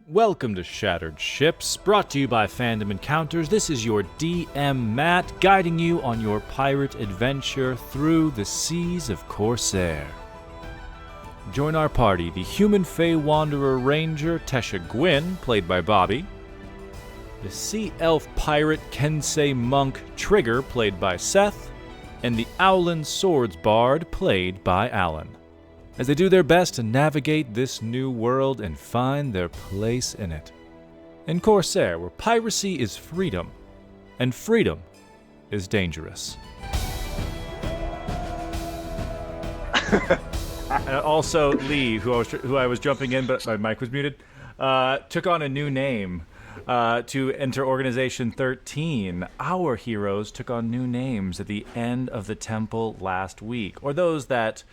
Welcome to Shattered Ships, brought to you by Fandom Encounters. This is your DM Matt, guiding you on your pirate adventure through the seas of Corsair. Join our party, the Human Fey Wanderer Ranger Tesha Gwyn, played by Bobby, the Sea Elf Pirate Kensei Monk Trigger, played by Seth, and the Owlin Swords Bard, played by Alan, as they do their best to navigate this new world and find their place in it. In Corsair, where piracy is freedom, and freedom is dangerous. Also, Lee, who I was jumping in, but my mic was muted, took on a new name to enter Organization 13. Our heroes took on new names at the end of the temple last week, or those that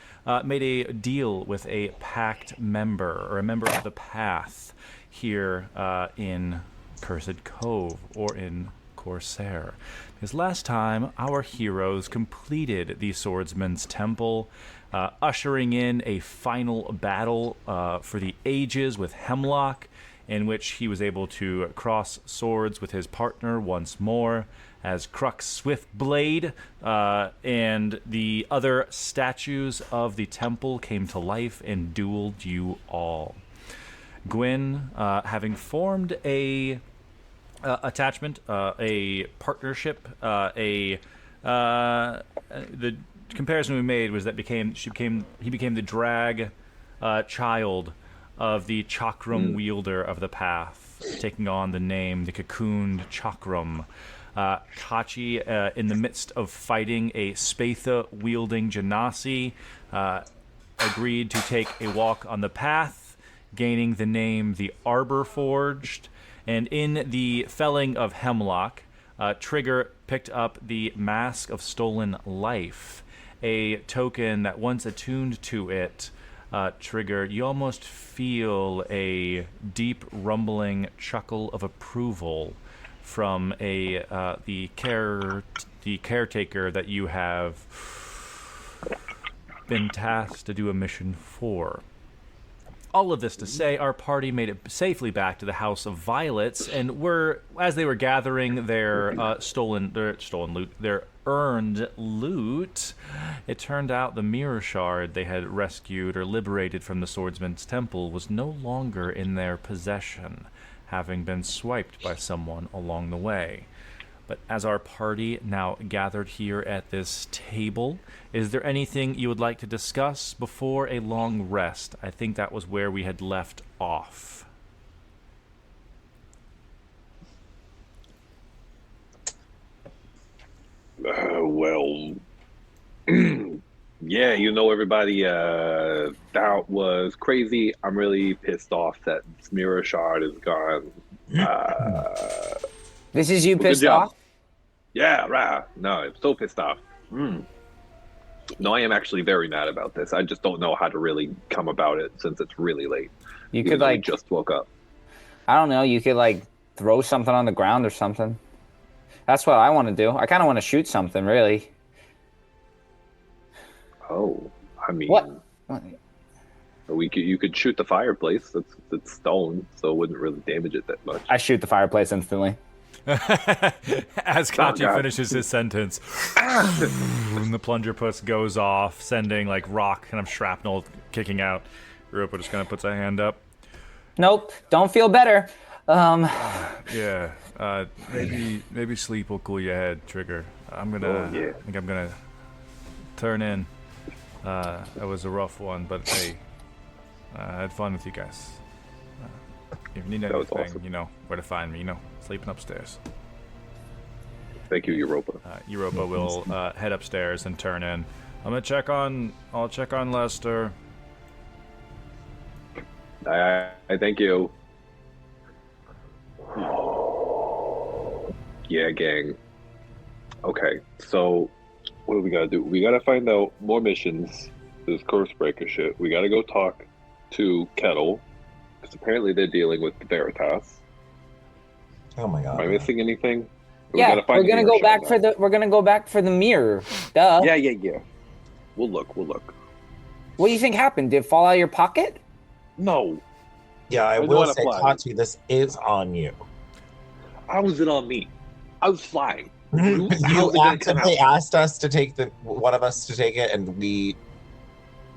made a deal with a pact member, or a member of the path here in Cursed Cove, or in Corsair. Because last time, our heroes completed the Swordsman's Temple, ushering in a final battle for the ages with Hemlock, in which he was able to cross swords with his partner once more, as Crux Swiftblade and the other statues of the temple came to life and dueled you all. Gwyn, having formed a attachment, a partnership, the comparison we made was that he became the drag child of the Chakram wielder of the path, taking on the name, the Cocooned Chakram. Kachi, in the midst of fighting a Spatha-wielding Genasi, agreed to take a walk on the path, gaining the name the Arbor Forged. And in the felling of Hemlock, Trigger picked up the Mask of Stolen Life, a token that once attuned to it, Trigger, you almost feel a deep rumbling chuckle of approval from the caretaker that you have been tasked to do a mission for. All of this to say, our party made it safely back to the House of Violets, and as they were gathering their earned loot, it turned out the mirror shard they had rescued or liberated from the Swordsman's Temple was no longer in their possession, having been swiped by someone along the way. But as our party now gathered here at this table, is there anything you would like to discuss before a long rest? I think that was where we had left off. Well, yeah, everybody thought was crazy. I'm really pissed off that Mirror Shard is gone. This is you pissed off? Yeah, right. No, I'm so pissed off. No, I am actually very mad about this. I just don't know how to really come about it since it's really late. You could just woke up. I don't know, you could throw something on the ground or something. That's what I want to do. I kind of want to shoot something, really. Oh, I mean, what? You could shoot the fireplace. It's stone, so it wouldn't really damage it that much. I shoot the fireplace instantly. As Kachi finishes his sentence, and the plunger puss goes off, sending rock kind of shrapnel kicking out. Europa just kind of puts a hand up. Nope, don't feel better. Yeah, maybe sleep will cool your head, Trigger. I think I'm gonna turn in. That was a rough one, but hey, I had fun with you guys. If you need anything, awesome. You know where to find me. Sleeping upstairs. Thank you, Europa. Europa will head upstairs and turn in. I'll check on Lester. I thank you. Yeah, gang. Okay, so what do we gotta do? We gotta find out more missions. This curse breaker shit. We gotta go talk to Kettle, because apparently they're dealing with Veritas. Oh my god! Am I missing anything? Yeah, we're gonna go back for the mirror. Duh. Yeah. We'll look. What do you think happened? Did it fall out of your pocket? No. Yeah, I I don't will wanna say, fly. Kachi, this is on you. How is it on me? I was flying. How You is it gonna come actively out? asked us to take one of us to take it, and we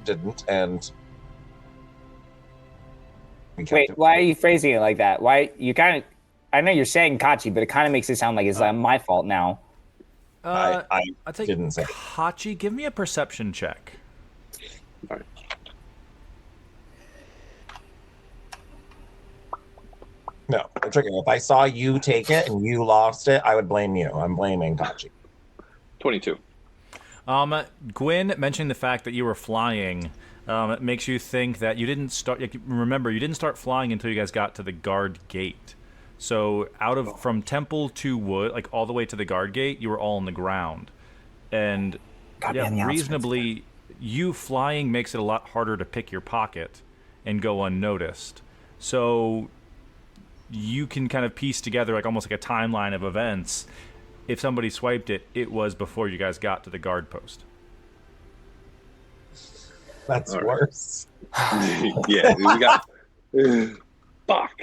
didn't, and we kept Wait, it. why are you phrasing it like that? Why you kind of? I know you're saying Kachi, but it kind of makes it sound like it's my fault now. I I'd say didn't say. Hachi, give me a perception check. All right. No, Trigger, if I saw you take it and you lost it, I would blame you. I'm blaming Kachi. 22. Gwyn mentioning the fact that you were flying it makes you think that you didn't start. Remember, you didn't start flying until you guys got to the guard gate. So from temple to wood, like all the way to the guard gate, you were all on the ground, and reasonably, you flying makes it a lot harder to pick your pocket and go unnoticed. So you can kind of piece together like almost like a timeline of events. If somebody swiped it, it was before you guys got to the guard post. That's All right. worse. Yeah, we got. Fuck.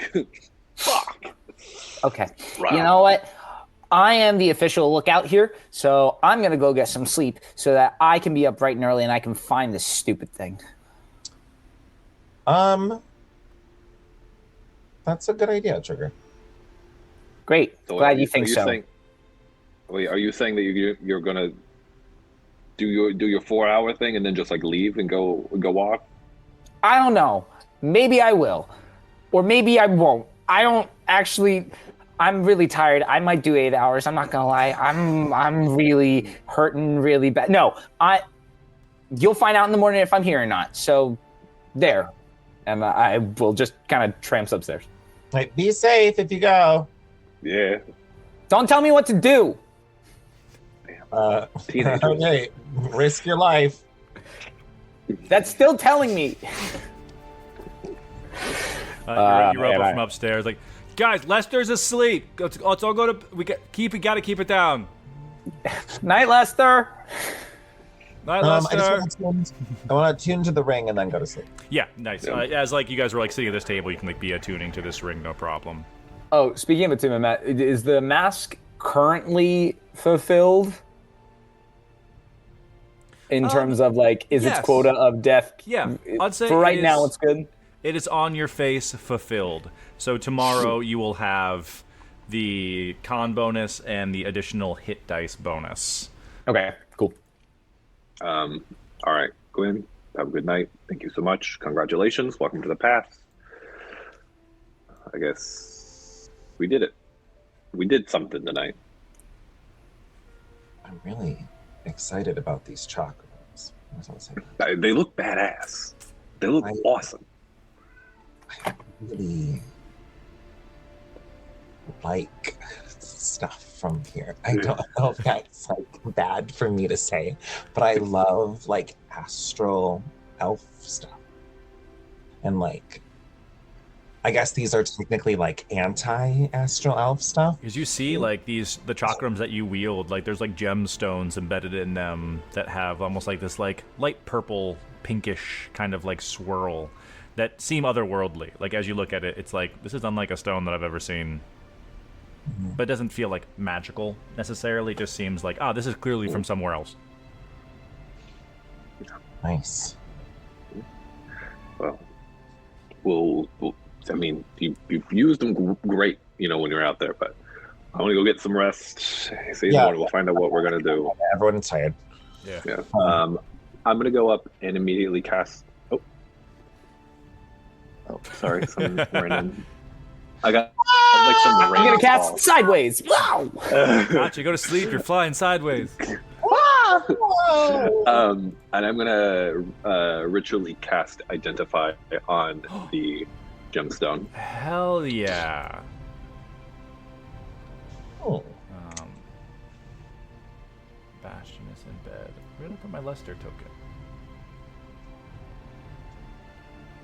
Okay. Right. You know what? I am the official lookout here, so I'm going to go get some sleep so that I can be up bright and early and I can find this stupid thing. That's a good idea, Trigger. Great. So Glad you think so. Are you saying that you're gonna do your 4-hour thing and then just like leave and go off? I don't know. Maybe I will. Or maybe I won't. I don't actually. I'm really tired. I might do 8 hours. I'm not gonna lie. I'm really hurting really bad. No, you'll find out in the morning if I'm here or not. So there. And I will just kind of tramps upstairs. Right, be safe if you go. Yeah. Don't tell me what to do. Teenagers. Okay, risk your life. That's still telling me. You're up from upstairs, like, guys, Lester's asleep. Let's all go to. We gotta keep it down. Night, Lester. Night, Lester. I want to tune to the ring and then go to sleep. Yeah, nice. As like you guys were like sitting at this table, you can like be attuning to this ring, no problem. Oh, speaking of attunement, Matt, is the mask currently fulfilled? In terms of like, is its quota of death? Yeah, I'd say for right now it's good. It is on your face fulfilled. So tomorrow you will have the con bonus and the additional hit dice bonus. Okay, cool. All right, Gwen, have a good night. Thank you so much. Congratulations. Welcome to the path. I guess we did it. We did something tonight. I'm really excited about these chakras. They look badass. They look awesome. I really like stuff from here. I don't know if that's like bad for me to say, but I love like astral elf stuff. And like, I guess these are technically like anti-astral elf stuff. Because you see like the chakrams that you wield, like there's like gemstones embedded in them that have almost like this like light purple, pinkish kind of like swirl that seem otherworldly. Like as you look at it, it's like, this is unlike a stone that I've ever seen. But it doesn't feel like magical necessarily. It just seems like, this is clearly from somewhere else. Nice. Well, I mean, you've used them great, when you're out there, but I want to go get some rest. See you in the morning. We'll find out what we're going to do. Everyone's tired. Yeah. I'm going to go up and immediately cast... Oh, sorry. Some random... I got like some random... I'm going to cast sideways. Wow! Gotcha, go to sleep. You're flying sideways. And I'm gonna ritually cast Identify on the gemstone. Hell yeah. Oh. Bastion is in bed. Where did I put my Lester token?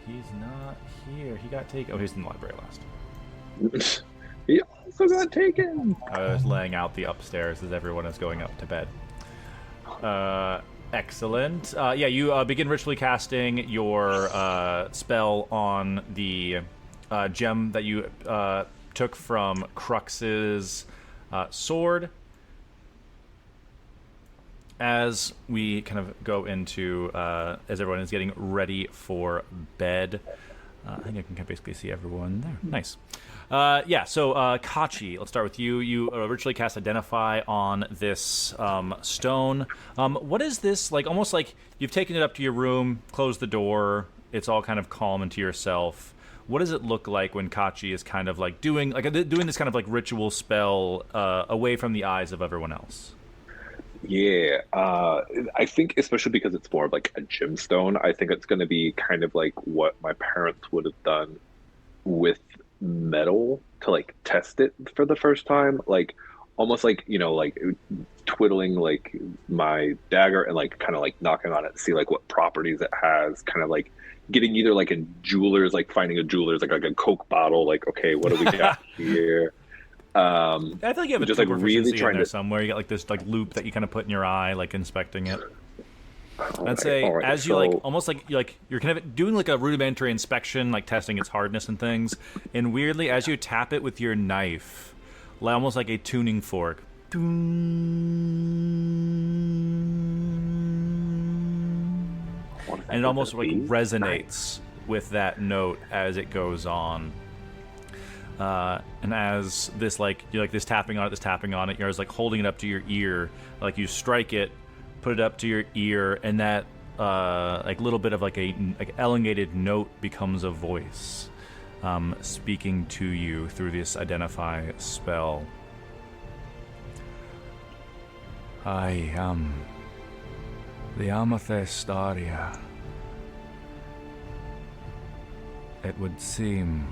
He's not here. He got taken. Oh, he's in the library last. He also got taken. I was laying out the upstairs as everyone is going up to bed. Excellent. You begin ritually casting your spell on the gem that you took from Crux's sword. As we kind of go into, as everyone is getting ready for bed, I think I can basically see everyone there. Nice. So Kachi, let's start with you. You originally cast Identify on this stone. What is this, like, almost like you've taken it up to your room, closed the door, it's all kind of calm into yourself. What does it look like when Kachi is kind of like doing this kind of like ritual spell away from the eyes of everyone else? Yeah, I think especially because it's more of like a gemstone, I think it's going to be kind of like what my parents would have done with metal to like test it for the first time, like almost like, you know, like twiddling like my dagger and like kind of like knocking on it to see like what properties it has, kind of like getting either like a jeweler's, like finding a jeweler's like a Coke bottle, like, okay, what do we got here? I feel like you have a just tool like proficiency really trying in there to somewhere. You got like this like loop that you kind of put in your eye, like inspecting it. I'd say all right, as you like almost like you're kind of doing like a rudimentary inspection, like testing its hardness and things. And weirdly, as you tap it with your knife, almost like a tuning fork, and it almost like resonates with that note as it goes on. And as this like you like this tapping on it, you're like holding it up to your ear, like you strike it, put it up to your ear, and that like little bit of like a like elongated note becomes a voice, speaking to you through this Identify spell. I am the Amethyst Aria. It would seem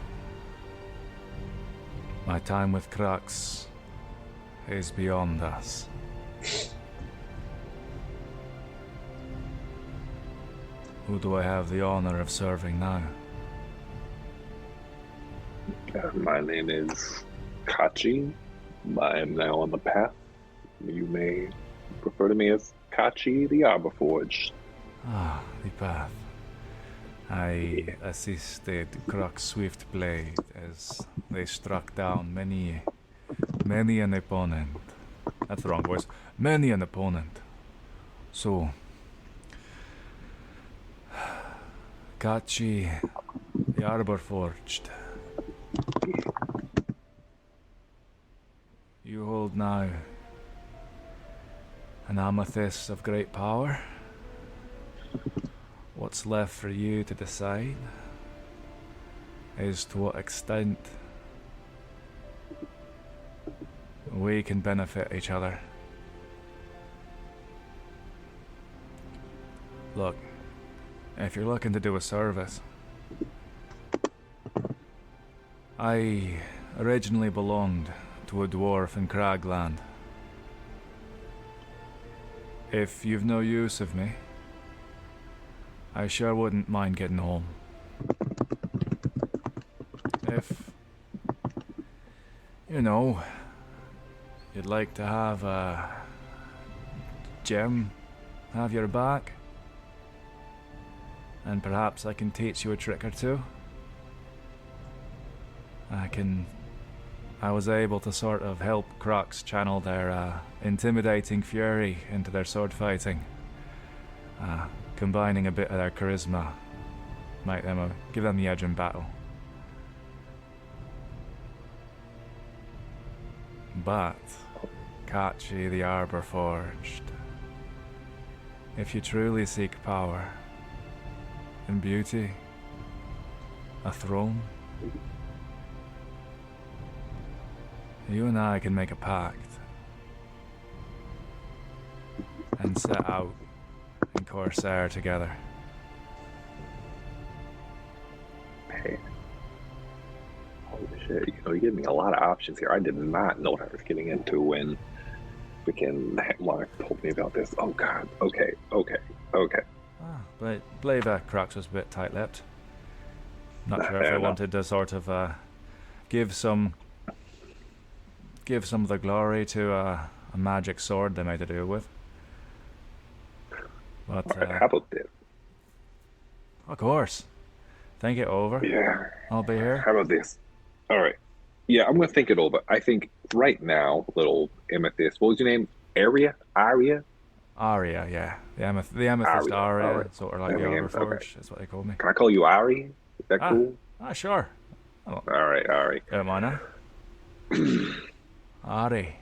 my time with Crux is beyond us. Who do I have the honor of serving now? My name is Kachi. I am now on the path. You may refer to me as Kachi the Arborforged. Ah, the path. I assisted Crux Swiftblade as they struck down many an opponent. That's the wrong voice. Many an opponent. So, Kachi the Arborforged. You hold now an amethyst of great power. What's left for you to decide is to what extent we can benefit each other. Look, if you're looking to do a service, I originally belonged to a dwarf in Cragland. If you've no use of me, I sure wouldn't mind getting home. If, you know, you'd like to have a gem have your back, and perhaps I can teach you a trick or two. I was able to sort of help Crux channel their intimidating fury into their sword fighting. Combining a bit of their charisma might give them the edge in battle. But, Kachi the Arborforged, if you truly seek power and beauty, a throne, you and I can make a pact and set out in Corsair together. Hey. Holy shit, you know, you give me a lot of options here. I did not know what I was getting into when freaking Mark told me about this. Oh god, okay. But believe Crux was a bit tight-lipped. Not sure if I wanted to sort of give some of the glory to a magic sword they made to do with. But how about this? of course, Think it over. Yeah. I'll be here. How about this? All right. Yeah, I'm gonna think it over. I think right now, little amethyst. What was your name? Aria. Aria, yeah. The amethyst Aria, Aria, all right. sort of like the Okay. Arbor Forge. That's what they call me. Can I call you Ari? Is that cool? Sure. All right, Ari. Don't mind now. Ari.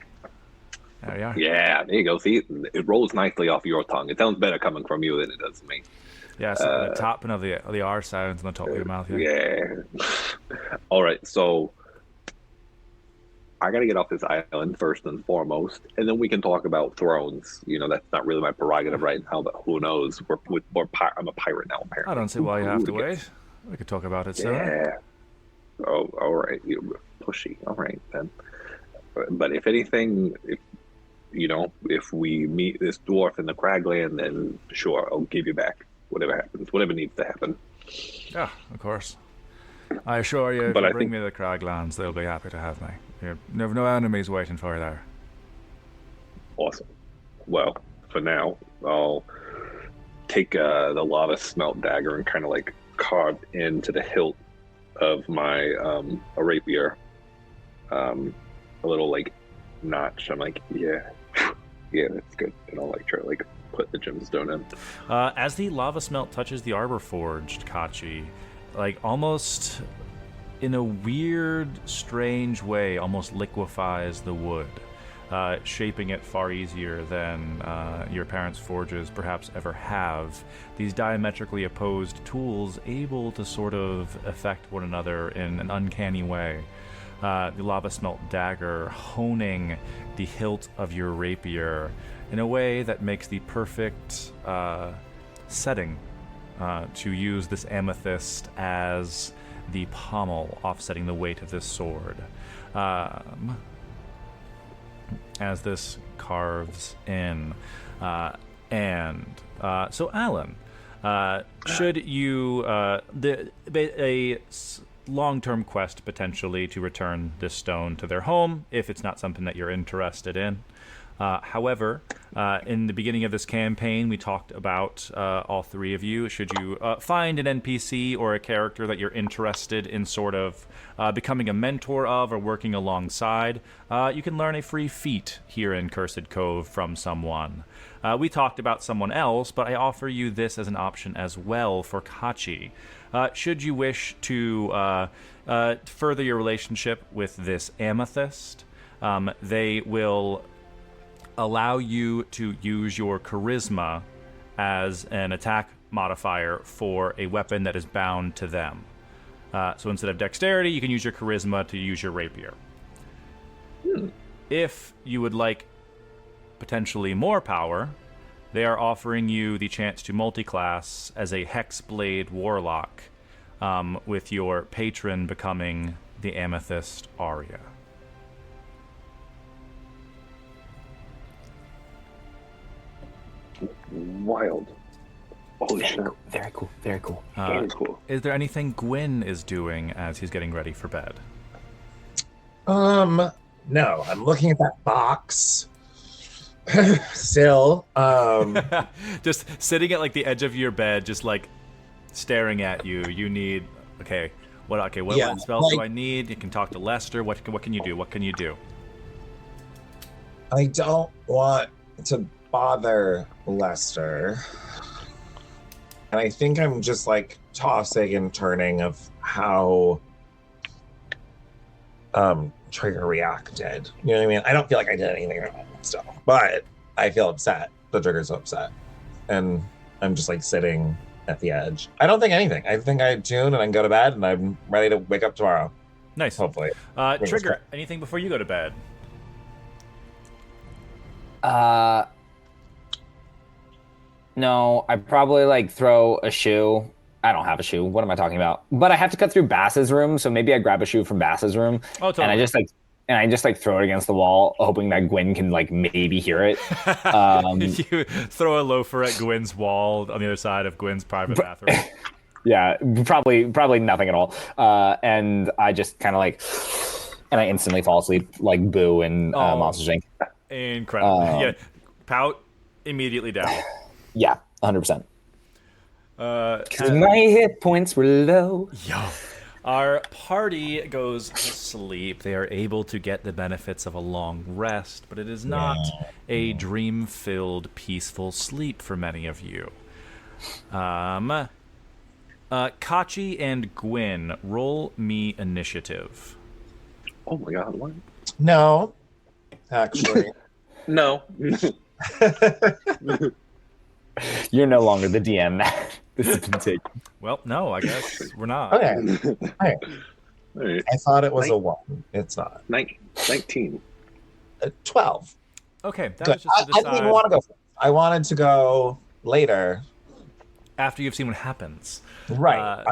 There you are. Yeah, there you go. See, it rolls nicely off your tongue. It sounds better coming from you than it does me. Yeah, so the tapping of the R sounds on the top of your mouth. Yeah. All right, so I got to get off this island first and foremost, and then we can talk about thrones. You know, that's not really my prerogative right now, but who knows? I'm a pirate now, apparently. I don't see why you have to wait. We could talk about it soon. Yeah. Oh, all right. You're pushy. All right, then. But if anything, if we meet this dwarf in the Cragland, then sure, I'll give you back whatever happens, whatever needs to happen. Yeah, of course. I assure you, if But you I bring think- me to the Craglands, they'll be happy to have me. You have no enemies waiting for you there. Awesome. Well, for now, I'll take the lava smelt dagger and kind of like carve into the hilt of my a rapier, a little like notch. I'm like, yeah, that's good. And I'll like try to like put the gemstone in. As the lava smelt touches the Arbor Forged, Kachi, like almost in a weird, strange way, almost liquefies the wood, shaping it far easier than your parents' forges perhaps ever have. These diametrically opposed tools able to sort of affect one another in an uncanny way. The lava smelt dagger honing the hilt of your rapier in a way that makes the perfect setting to use this amethyst as the pommel, offsetting the weight of this sword. As this carves in. So, Alan, should you... a long-term quest, potentially, to return this stone to their home, if it's not something that you're interested in. However, in the beginning of this campaign, we talked about all three of you. Should you find an NPC or a character that you're interested in sort of becoming a mentor of or working alongside, you can learn a free feat here in Cursed Cove from someone. We talked about someone else, but I offer you this as an option as well for Kachi. Should you wish to further your relationship with this amethyst, they will allow you to use your charisma as an attack modifier for a weapon that is bound to them. So instead of dexterity, you can use your charisma to use your rapier. If you would like potentially more power, they are offering you the chance to multiclass as a Hexblade Warlock, with your patron becoming the Amethyst Aria. Wild. Holy shit. Very cool. Very cool. Very cool. Is there anything Gwyn is doing as he's getting ready for bed? No, I'm looking at that box. Still. Just sitting at like the edge of your bed, just like staring at you. You need what spells do I need? You can talk to Lester. What can you do? What can you do? I don't want to bother Lester. And I think I'm just like tossing and turning of how Trigger reacted. You know what I mean? I don't feel like I did anything wrong still, but I feel upset. The Trigger's upset. And I'm just like sitting at the edge. I don't think anything. I think I tune and I can go to bed and I'm ready to wake up tomorrow. Nice. Hopefully. Trigger, anything before you go to bed? No, I'd probably like throw a shoe. I don't have a shoe. What am I talking about? But I have to cut through Bass's room, so maybe I grab a shoe from Bass's room. Oh, totally. And I just throw it against the wall, hoping that Gwyn can like maybe hear it. You throw a loafer at Gwyn's wall on the other side of Gwyn's private bathroom. Yeah, probably nothing at all. And I just kind of and I instantly fall asleep like Boo and Monsters Inc. Incredible. Pout immediately down. Yeah, 100%. 'Cause my hit points were low. Yo. Our party goes to sleep. They are able to get the benefits of a long rest, but it is not a dream-filled, peaceful sleep for many of you. Kachi and Gwyn, roll me initiative. Oh my god, what? No, actually. No. You're no longer the DM, Matt. This has been taken. Well, no, I guess we're not. Okay. Alright. Alright. I thought it was a 1. It's not. 19. 12. Okay, that Good. was just to I didn't even decide want to go first. I wanted to go later. after you've seen what happens. Right.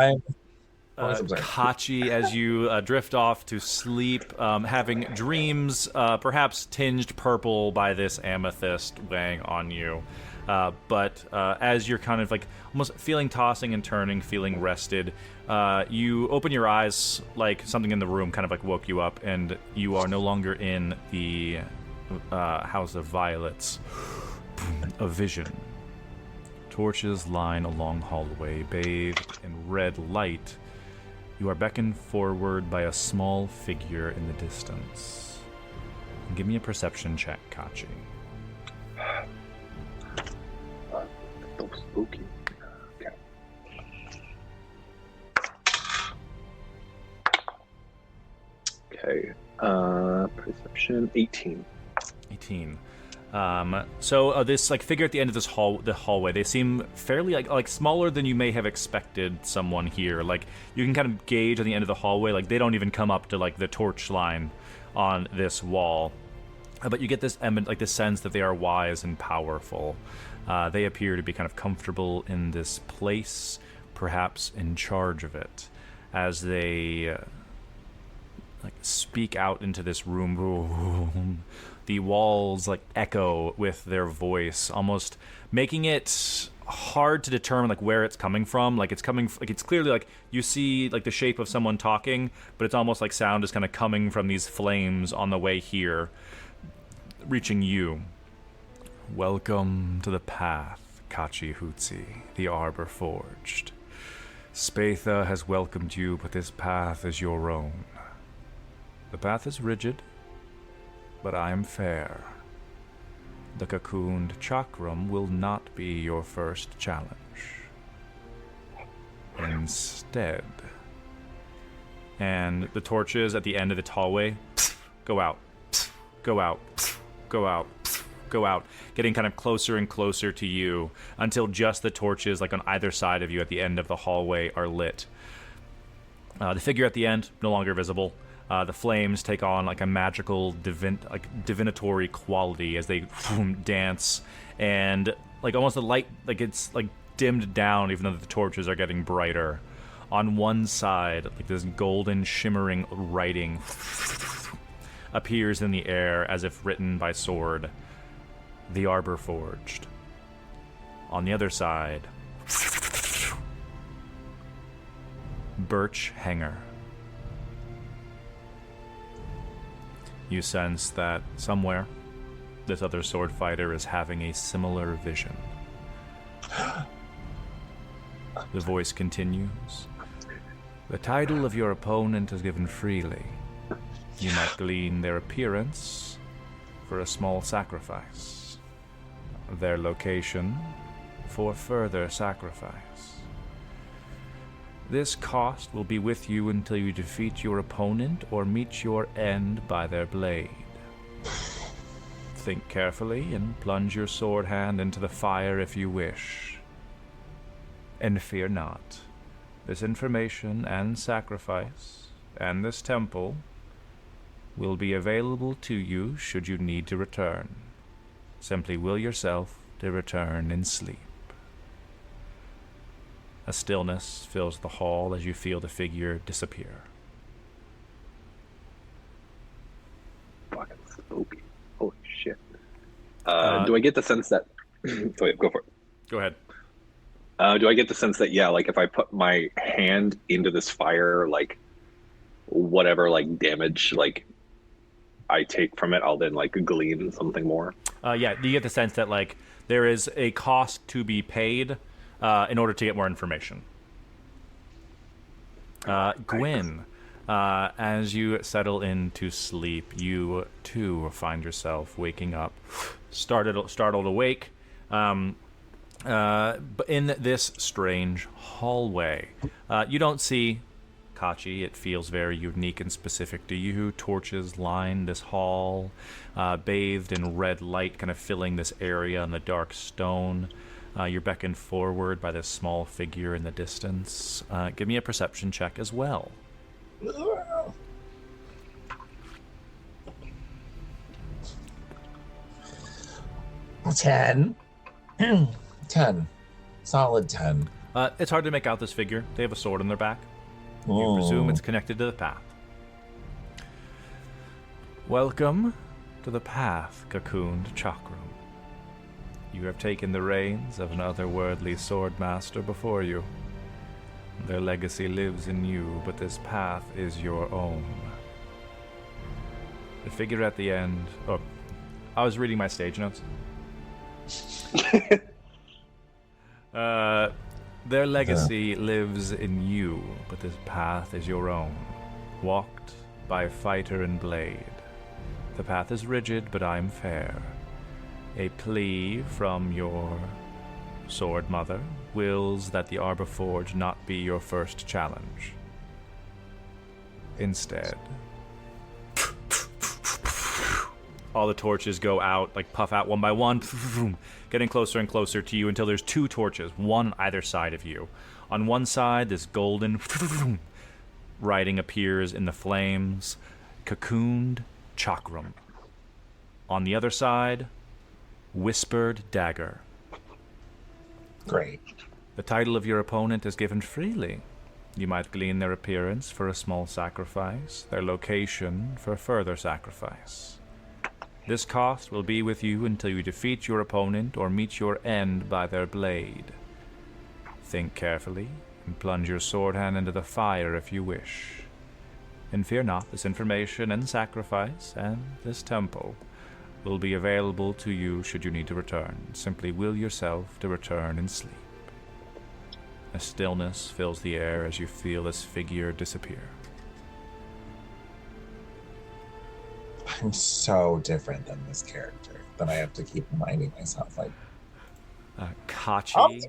Kachi, as you drift off to sleep, having dreams perhaps tinged purple by this amethyst weighing on you. But as you're kind of like almost feeling tossing and turning, feeling rested, you open your eyes like something in the room kind of like woke you up, and you are no longer in the House of Violets. A vision. Torches line a long hallway, bathed in red light. You are beckoned forward by a small figure in the distance. Give me a perception check, Kachi. So spooky. Okay. Perception 18. 18. So this like figure at the end of the hallway, they seem fairly like smaller than you may have expected someone here. Like you can kind of gauge on the end of the hallway, like they don't even come up to like the torch line on this wall. But you get this this sense that they are wise and powerful. They appear to be kind of comfortable in this place, perhaps in charge of it, as they like speak out into this room. The walls like echo with their voice, almost making it hard to determine like where it's coming from. Like it's coming, like it's clearly like you see like the shape of someone talking, but it's almost like sound is kind of coming from these flames on the way here, reaching you. Welcome to the path, Kachi Hootsie, the Arbor Forged. Spatha has welcomed you, but this path is your own. The path is rigid, but I am fair. The cocooned chakram will not be your first challenge. Instead, and the torches at the end of the hallway go out, go out, go out, go out, getting kind of closer and closer to you until just the torches like on either side of you at the end of the hallway are lit. The figure at the end, no longer visible. The flames take on like a magical divinatory quality as they dance, and like almost the light like it's like dimmed down even though the torches are getting brighter. On one side, like this golden shimmering writing appears in the air as if written by sword. The Arbor Forged. On the other side, Birch Hanger. You sense that somewhere, this other sword fighter is having a similar vision. The voice continues. The title of your opponent is given freely. You might glean their appearance for a small sacrifice. Their location for further sacrifice. This cost will be with you until you defeat your opponent or meet your end by their blade. Think carefully and plunge your sword hand into the fire if you wish. And fear not. This information and sacrifice, and this temple, will be available to you should you need to return. Simply will yourself to return in sleep. A stillness fills the hall as you feel the figure disappear. Fucking spooky. Holy shit. Do I get the sense that... Oh, yeah, go for it. Go ahead. Do I get the sense that, yeah, like if I put my hand into this fire, like whatever like damage like I take from it, I'll then like glean something more? Yeah, you get the sense that like there is a cost to be paid in order to get more information. Gwyn, as you settle into sleep, you too find yourself waking up, startled awake, in this strange hallway. You don't see Kachi. It feels very unique and specific to you. Torches line this hall, bathed in red light, kind of filling this area in the dark stone. You're beckoned forward by this small figure in the distance. Give me a perception check as well. 10. 10. Solid 10. It's hard to make out this figure. They have a sword on their back. You presume it's connected to the path. Welcome to the path, cocooned Chakram. You have taken the reins of an otherworldly sword master before you. Their legacy lives in you, but this path is your own. The figure at the end... Oh, I was reading my stage notes. Their legacy lives in you, but this path is your own, walked by fighter and blade. The path is rigid, but I'm fair. A plea from your sword mother wills that the Arbor Forge not be your first challenge. Instead, all the torches go out, like puff out one by one, getting closer and closer to you until there's 2 torches, one on either side of you. On one side, this golden writing appears in the flames, cocooned Chakram. On the other side, whispered dagger. Great. The title of your opponent is given freely. You might glean their appearance for a small sacrifice, their location for further sacrifice. This cost will be with you until you defeat your opponent or meet your end by their blade. Think carefully and plunge your sword hand into the fire if you wish. And fear not, this information and sacrifice and this temple will be available to you should you need to return. Simply will yourself to return in sleep. A stillness fills the air as you feel this figure disappear. I'm so different than this character that I have to keep reminding myself. Like, Kachi,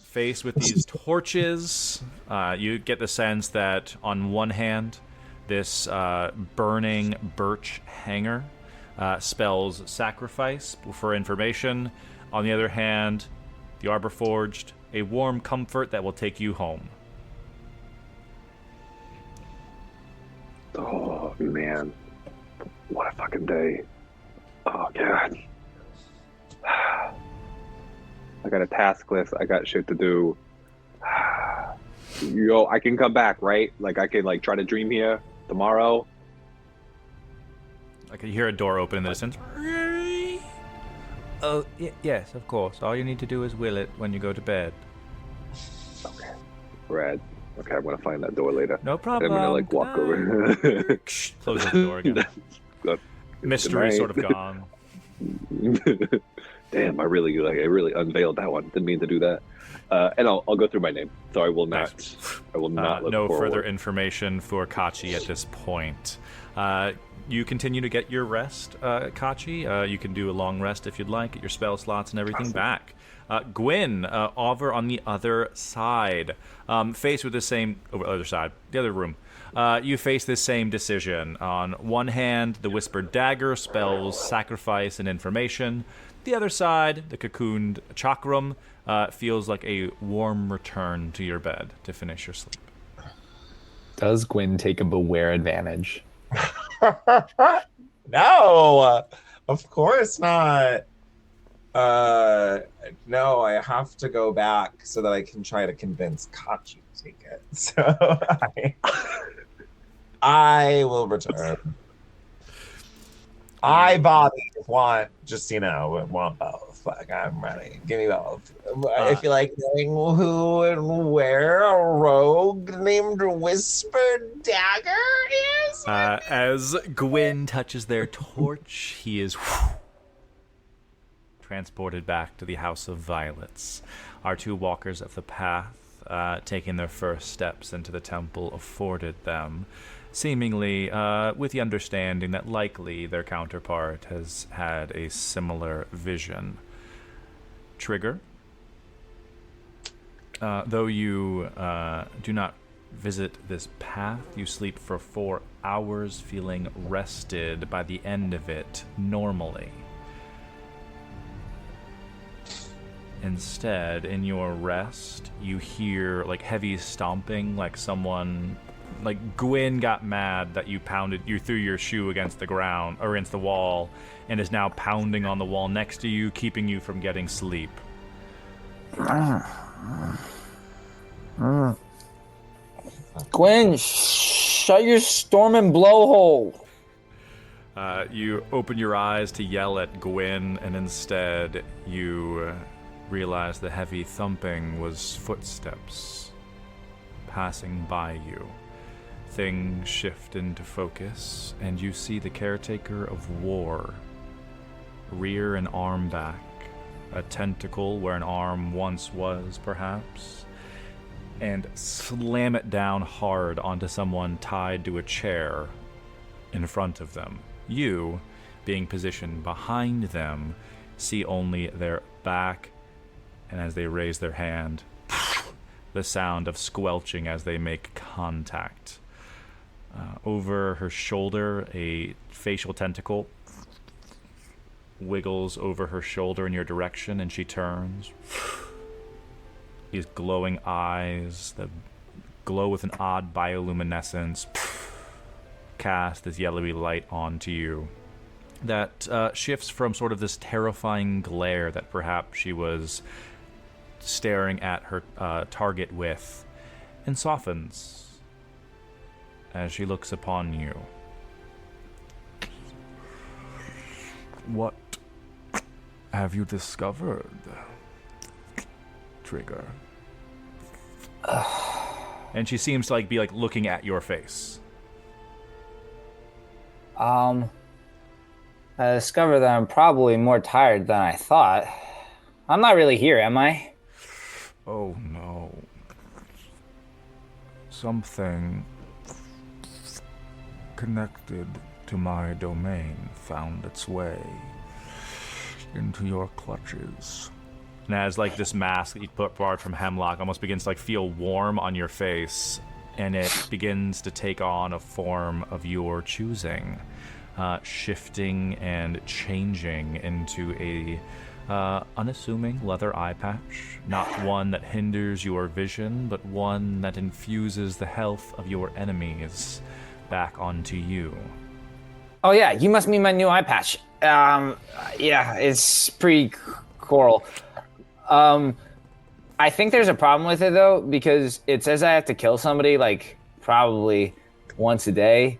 faced with these torches, you get the sense that on one hand, this burning birch hanger spells sacrifice for information. On the other hand, the Arbor Forged, a warm comfort that will take you home. Oh, man. What a fucking day. Oh, God. I got a task list. I got shit to do. Yo, I can come back, right? Like, I can, like, try to dream here tomorrow. I can hear a door open in the distance. Oh, yes, of course. All you need to do is will it when you go to bed. Okay. Rad. Okay, I'm gonna find that door later. No problem. I'm gonna, like, walk over. Close the door again. Mystery sort of gone. Damn, I really unveiled that one. Didn't mean to do that. And I'll go through my name. So I will not. Nice. I will not. Look no forward. further information for Kachi at this point. You continue to get your rest, Kachi. You can do a long rest if you'd like. Get your spell slots and everything back. Gwyn, over on the other side, faced with the same the other room. You face this same decision. On one hand, the whispered dagger spells sacrifice and information. The other side, the cocooned chakram, feels like a warm return to your bed to finish your sleep. Does Gwyn take a beware advantage? No, of course not. No, I have to go back so that I can try to convince Kachi to take it. So I will return. Bobby, want both. Like, I'm ready. Give me both. I feel like knowing who and where a rogue named Whispered Dagger is. As Gwyn touches their torch, he is transported back to the House of Violets. Our two walkers of the path, taking their first steps into the temple afforded them, seemingly with the understanding that likely their counterpart has had a similar vision. Trigger, though you do not visit this path, you sleep for 4 hours, feeling rested by the end of it normally. Instead, in your rest, you hear like heavy stomping, like someone, like Gwyn got mad that you threw your shoe against the ground or against the wall, and is now pounding on the wall next to you, keeping you from getting sleep. Gwen, shut your storm and blowhole. You open your eyes to yell at Gwyn, and instead you realize the heavy thumping was footsteps passing by you. Things shift into focus, and you see the caretaker of war rear an arm back, a tentacle where an arm once was, perhaps, and slam it down hard onto someone tied to a chair in front of them. You, being positioned behind them, see only their back, and as they raise their hand, the sound of squelching as they make contact. Over her shoulder, a facial tentacle wiggles over her shoulder in your direction, and she turns. These glowing eyes that glow with an odd bioluminescence cast this yellowy light onto you that shifts from sort of this terrifying glare that perhaps she was staring at her target with, and softens as she looks upon you. What have you discovered, Trigger? And she seems to be looking at your face. I discovered that I'm probably more tired than I thought. I'm not really here, am I? Oh no. Something connected to my domain found its way into your clutches. And as this mask that you put apart from Hemlock almost begins to feel warm on your face, and it begins to take on a form of your choosing, shifting and changing into a unassuming leather eye patch, not one that hinders your vision, but one that infuses the health of your enemies back onto you. Oh yeah, you must mean my new eye patch. Yeah, it's pretty cool. I think there's a problem with it though, because it says I have to kill somebody probably once a day.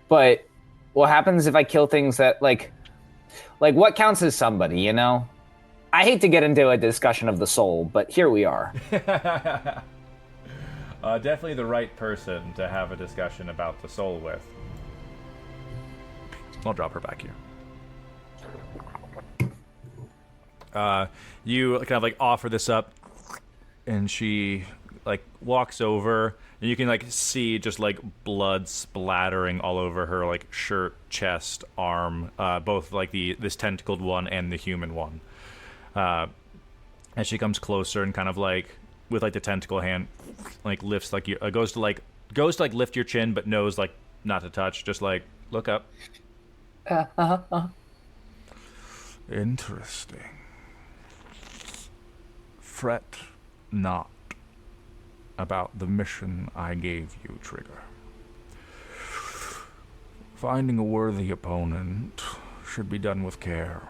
But what happens if I kill things that like what counts as somebody, you know? I hate to get into a discussion of the soul, but here we are. Definitely the right person to have a discussion about the soul with. I'll drop her back here. You kind of offer this up, and she walks over, and you can see just blood splattering all over her shirt, chest, arm, both this tentacled one and the human one. As she comes closer and kind of with the tentacle hand lifts goes to lift your chin, but knows not to touch, just look up. Interesting. Fret not about the mission I gave you, Trigger. Finding a worthy opponent should be done with care.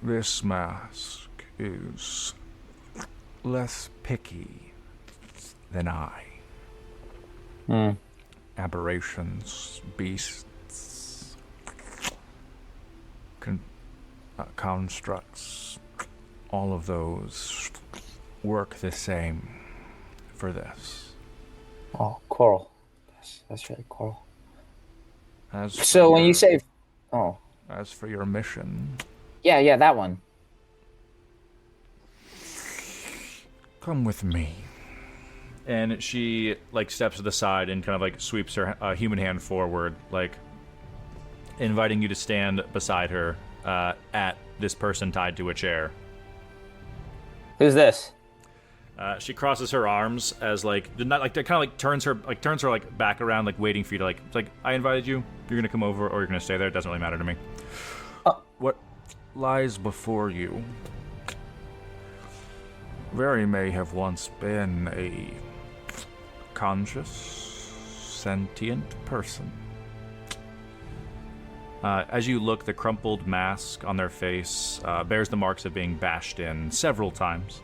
This mask is less picky than I. Aberrations, beasts, constructs, all of those work the same for this. Oh, cool. That's really cool. As for your mission, Yeah, that one. Come with me. And she like steps to the side and kind of like sweeps her human hand forward, like inviting you to stand beside her at this person tied to a chair. Who's this? She crosses her arms as like not like kind of like turns her like back around, like waiting for you to like. It's like, I invited you. You're gonna come over or you're gonna stay there. It doesn't really matter to me. What lies before you very may have once been a conscious, sentient person. As you look, the crumpled mask on their face bears the marks of being bashed in several times,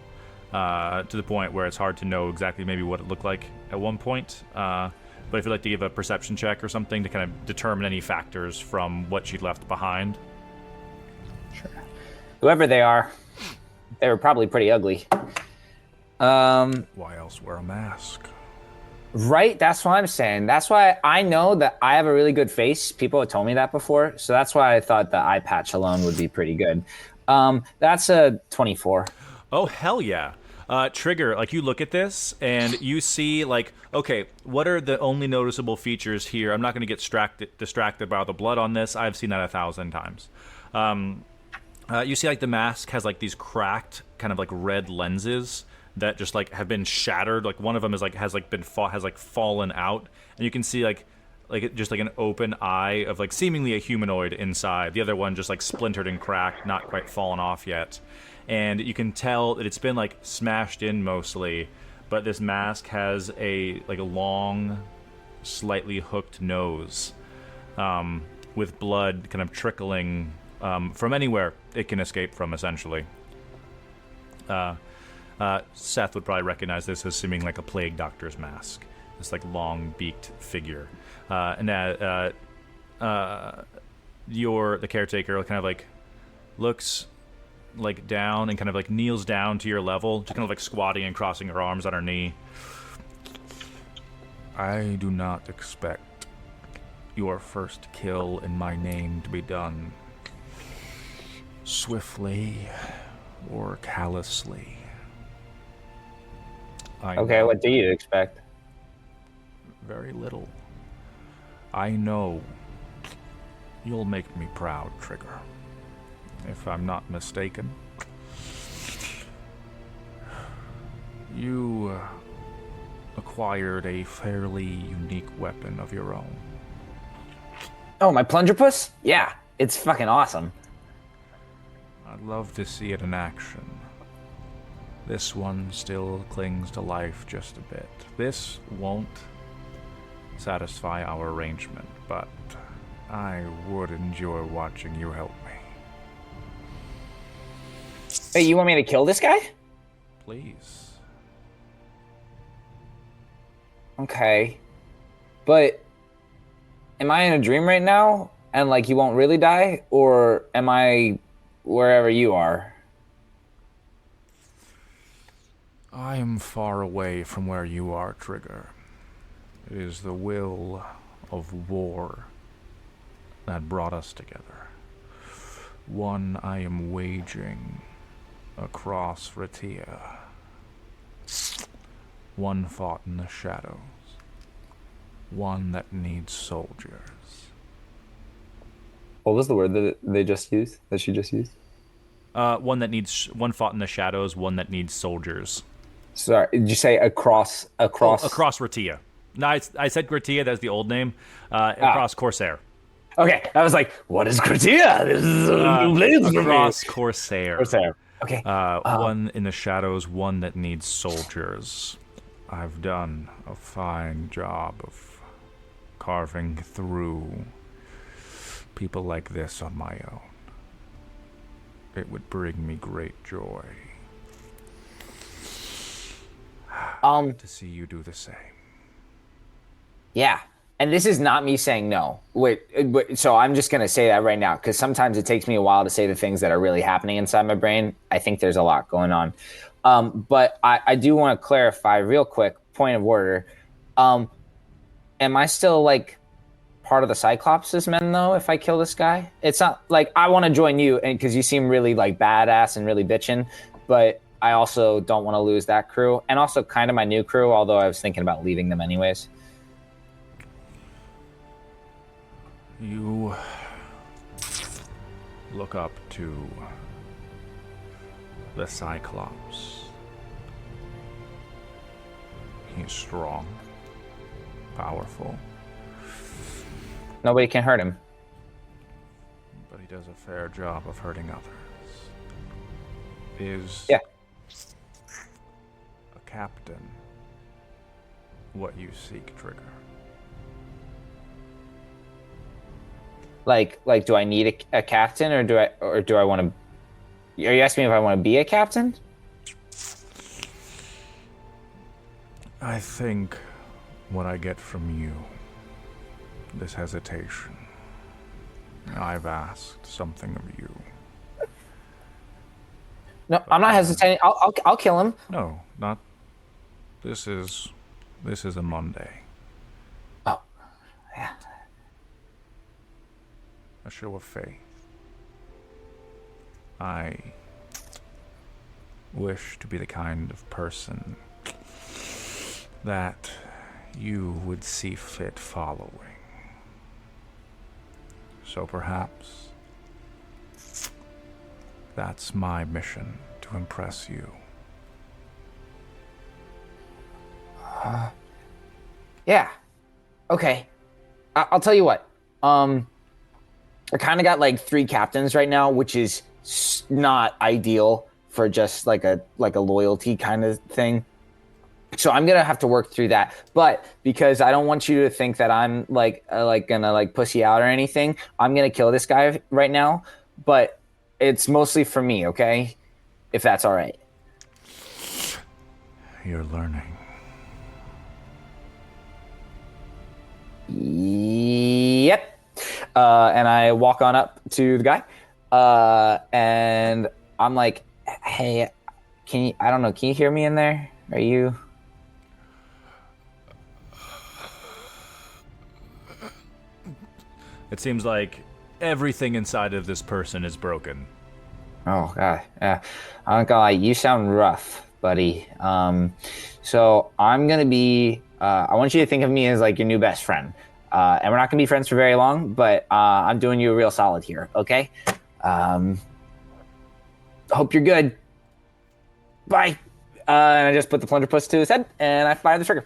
to the point where it's hard to know exactly maybe what it looked like at one point. But if you'd like to give a perception check or something to kind of determine any factors from what she left behind. Sure. Whoever they are, they were probably pretty ugly. Why else wear a mask? Right, that's what I'm saying. That's why I know that I have a really good face. People have told me that before, so that's why I thought the eye patch alone would be pretty good. That's a 24. Oh, hell yeah. Trigger, like you look at this and you see like, okay, what are the only noticeable features here? I'm not going to get distracted by all the blood on this. I've seen that 1,000 times. You see like the mask has like these cracked kind of like red lenses that just like have been shattered. Like one of them is like has fallen out, and you can see like just like an open eye of like seemingly a humanoid inside. The other one just like splintered and cracked, not quite fallen off yet. And you can tell that it's been like smashed in mostly, but this mask has a long, slightly hooked nose, with blood kind of trickling from anywhere it can escape from, essentially. Seth would probably recognize this as seeming like a plague doctor's mask. This like long beaked figure, and the caretaker kind of like looks like down and kind of like kneels down to your level, just kind of like squatting and crossing her arms on her knee. I do not expect your first kill in my name to be done swiftly or callously. Okay, what do you expect? Very little. I know you'll make me proud, Trigger. If I'm not mistaken. You acquired a fairly unique weapon of your own. Oh, my plunderpuss? Yeah, it's fucking awesome. I'd love to see it in action. This one still clings to life just a bit. This won't satisfy our arrangement, but I would enjoy watching you help me. Hey, you want me to kill this guy? Please. Okay. But am I in a dream right now and like you won't really die, or am I wherever you are? I am far away from where you are, Trigger. It is the will of war that brought us together. One I am waging across Ratia. One fought in the shadows. One that needs soldiers. What was the word that they just used? That she just used? One fought in the shadows. One that needs soldiers. Sorry, did you say across? Across Ratia. No, I said Gratia. That's the old name. Across Corsair. Okay, I was like, what is Gratia? This is across Corsair. Corsair. Okay. One in the shadows, one that needs soldiers. I've done a fine job of carving through people like this on my own. It would bring me great joy to see you do the same. Yeah. And this is not me saying no. Wait, so I'm just going to say that right now, because sometimes it takes me a while to say the things that are really happening inside my brain. I think there's a lot going on. But I do want to clarify real quick, point of order. Am I still like part of the Cyclops' men, though, if I kill this guy? It's not like I want to join you, and because you seem really like badass and really bitchin', but I also don't want to lose that crew, and also kind of my new crew, although I was thinking about leaving them anyways. You look up to the Cyclops. He's strong, powerful. Nobody can hurt him. But he does a fair job of hurting others. Is a captain what you seek, Trigger? Like, do I need a captain, or do I want to? Are you asking me if I want to be a captain? I think what I get from you, this hesitation, I've asked something of you. No, I'm not hesitating. I'll kill him. No, not. This is a Monday. Oh, yeah. A show of faith. I wish to be the kind of person that you would see fit following. So perhaps that's my mission, to impress you. Yeah. Okay. I'll tell you what. I kind of got like 3 captains right now, which is not ideal for just like a loyalty kind of thing. So I'm gonna have to work through that. But because I don't want you to think that I'm gonna pussy out or anything, I'm gonna kill this guy right now. But it's mostly for me, okay? If that's all right. You're learning. Yep. And I walk on up to the guy, and I'm like, "Hey, can you hear me in there? Are you?" It seems like everything inside of this person is broken. Oh God, yeah. I'm not gonna lie, you sound rough, buddy. So I'm gonna be. I want you to think of me as like your new best friend. And we're not gonna be friends for very long, but I'm doing you a real solid here, okay? Hope you're good. Bye. And I just put the plunger puss to his head, and I fire the trigger.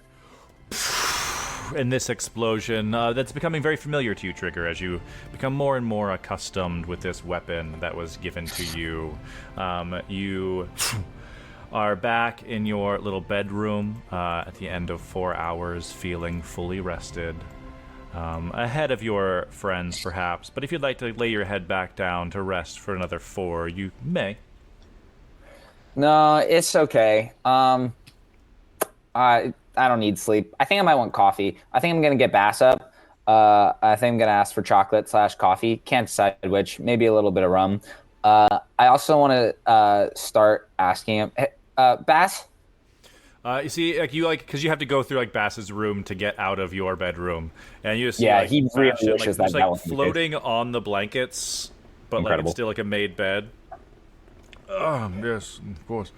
In this explosion, that's becoming very familiar to you, Trigger, as you become more and more accustomed with this weapon that was given to you. You are back in your little bedroom at the end of 4 hours, feeling fully rested. Ahead of your friends, perhaps, but if you'd like to lay your head back down to rest for another 4, you may. No, it's okay. I don't need sleep. I think I might want coffee. I think I'm gonna get Bass up. I think I'm gonna ask for chocolate/coffee. Can't decide which. Maybe a little bit of rum. I also want to start asking him, hey, Bass. You see, because you have to go through Bass's room to get out of your bedroom, and you just see, he really Bastion, wishes just, that was floating on the blankets, but Incredible. it's still a made bed. Yes, of course.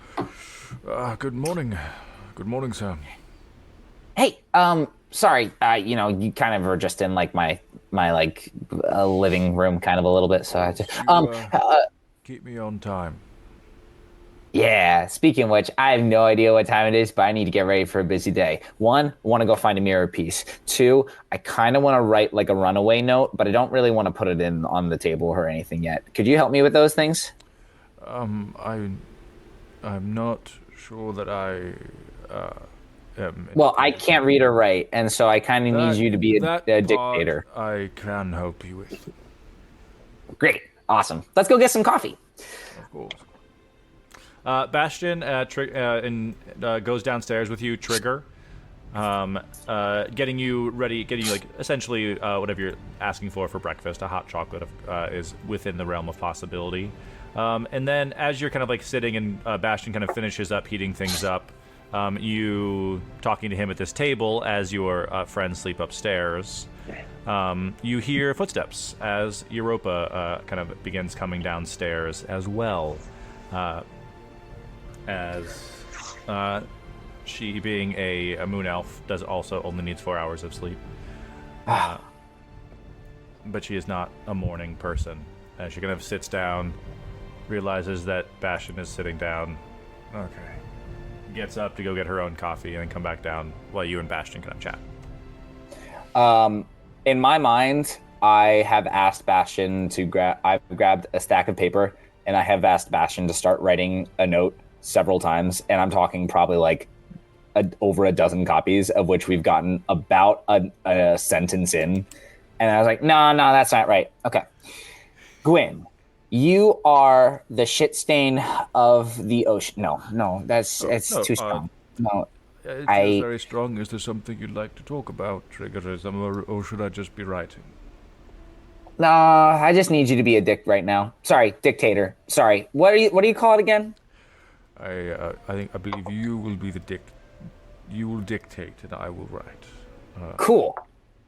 Good morning, sir. Hey, sorry. You kind of were just in my living room, kind of a little bit. So I just Keep me on time. Yeah, speaking of which, I have no idea what time it is, but I need to get ready for a busy day. 1, I want to go find a mirror piece. 2, I kind of want to write a runaway note, but I don't really want to put it in on the table or anything yet. Could you help me with those things? I'm not sure that I am. Well, I can't read or write, and so I kind of need you to be a dictator. I can help you with. Great. Awesome. Let's go get some coffee. Of course. Bastion goes downstairs with you, Trigger, getting you ready, essentially whatever you're asking for breakfast. A hot chocolate is within the realm of possibility. And then as you're kind of sitting and Bastion kind of finishes up heating things up, you talking to him at this table as your friends sleep upstairs. You hear footsteps as Europa kind of begins coming downstairs as well. As she, being a moon elf, does also only needs 4 hours of sleep. But she is not a morning person. She kind of sits down, realizes that Bastion is sitting down. Okay. Gets up to go get her own coffee and then come back down while you and Bastion kind of chat. In my mind, I have asked Bastion to I've grabbed a stack of paper and I have asked Bastion to start writing a note several times. And I'm talking probably like over a dozen copies, of which we've gotten about a sentence in. And I was like, no, that's not right. Okay. Gwyn, you are the shit stain of the ocean. No, it's too strong. No, It's I- very strong. Is there something you'd like to talk about, Triggerism, or should I just be writing? no, I just need you to be a dick right now. Sorry, dictator. Sorry. What do you call it again? I believe you will be the you will dictate and I will write. Cool.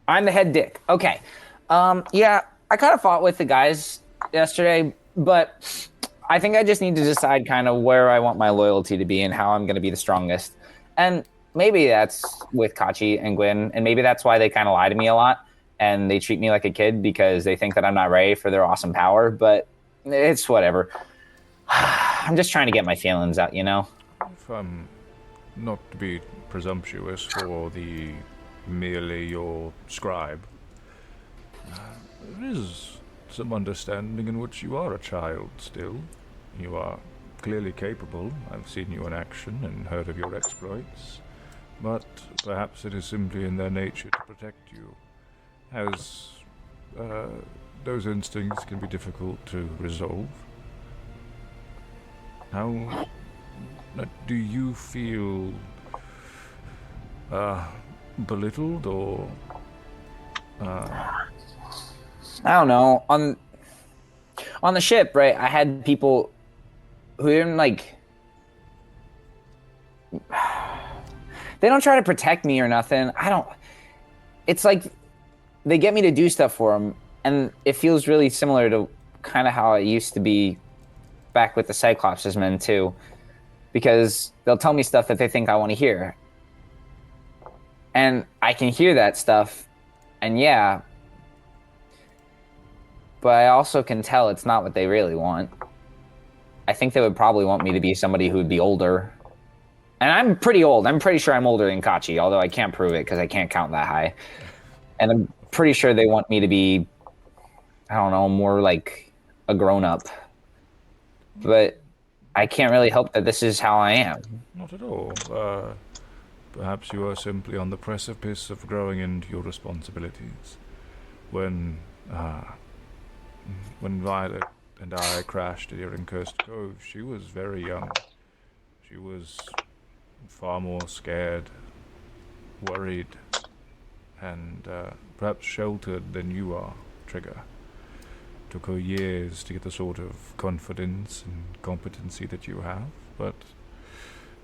I'm the head dick. Okay. Yeah, I kind of fought with the guys yesterday, but I think I just need to decide kind of where I want my loyalty to be and how I'm going to be the strongest. And maybe that's with Kachi and Gwyn, and maybe that's why they kind of lie to me a lot and they treat me like a kid because they think that I'm not ready for their awesome power, but it's whatever. I'm just trying to get my feelings out, you know? If I'm not to be presumptuous for the merely your scribe, there is some understanding in which you are a child still. You are clearly capable. I've seen you in action and heard of your exploits, but perhaps it is simply in their nature to protect you, as those instincts can be difficult to resolve. How do you feel belittled or I don't know. On the ship, right, I had people who didn't like, they don't try to protect me or nothing. It's like they get me to do stuff for them, and it feels really similar to kind of how it used to be back with the Cyclops' men too, because they'll tell me stuff that they think I want to hear. And I can hear that stuff, and yeah, but I also can tell it's not what they really want. I think they would probably want me to be somebody who would be older. And I'm pretty old. I'm pretty sure I'm older than Kachi, although I can't prove it because I can't count that high. And I'm pretty sure they want me to be, I don't know, more like a grown-up. But I can't really help that this is how I am. not at all? Perhaps you are simply on the precipice of growing into your responsibilities. When Violet and I crashed here in Cursed Cove, she was very young. She was far more scared, worried, and perhaps sheltered than you are, Trigger. Took her years to get the sort of confidence and competency that you have, but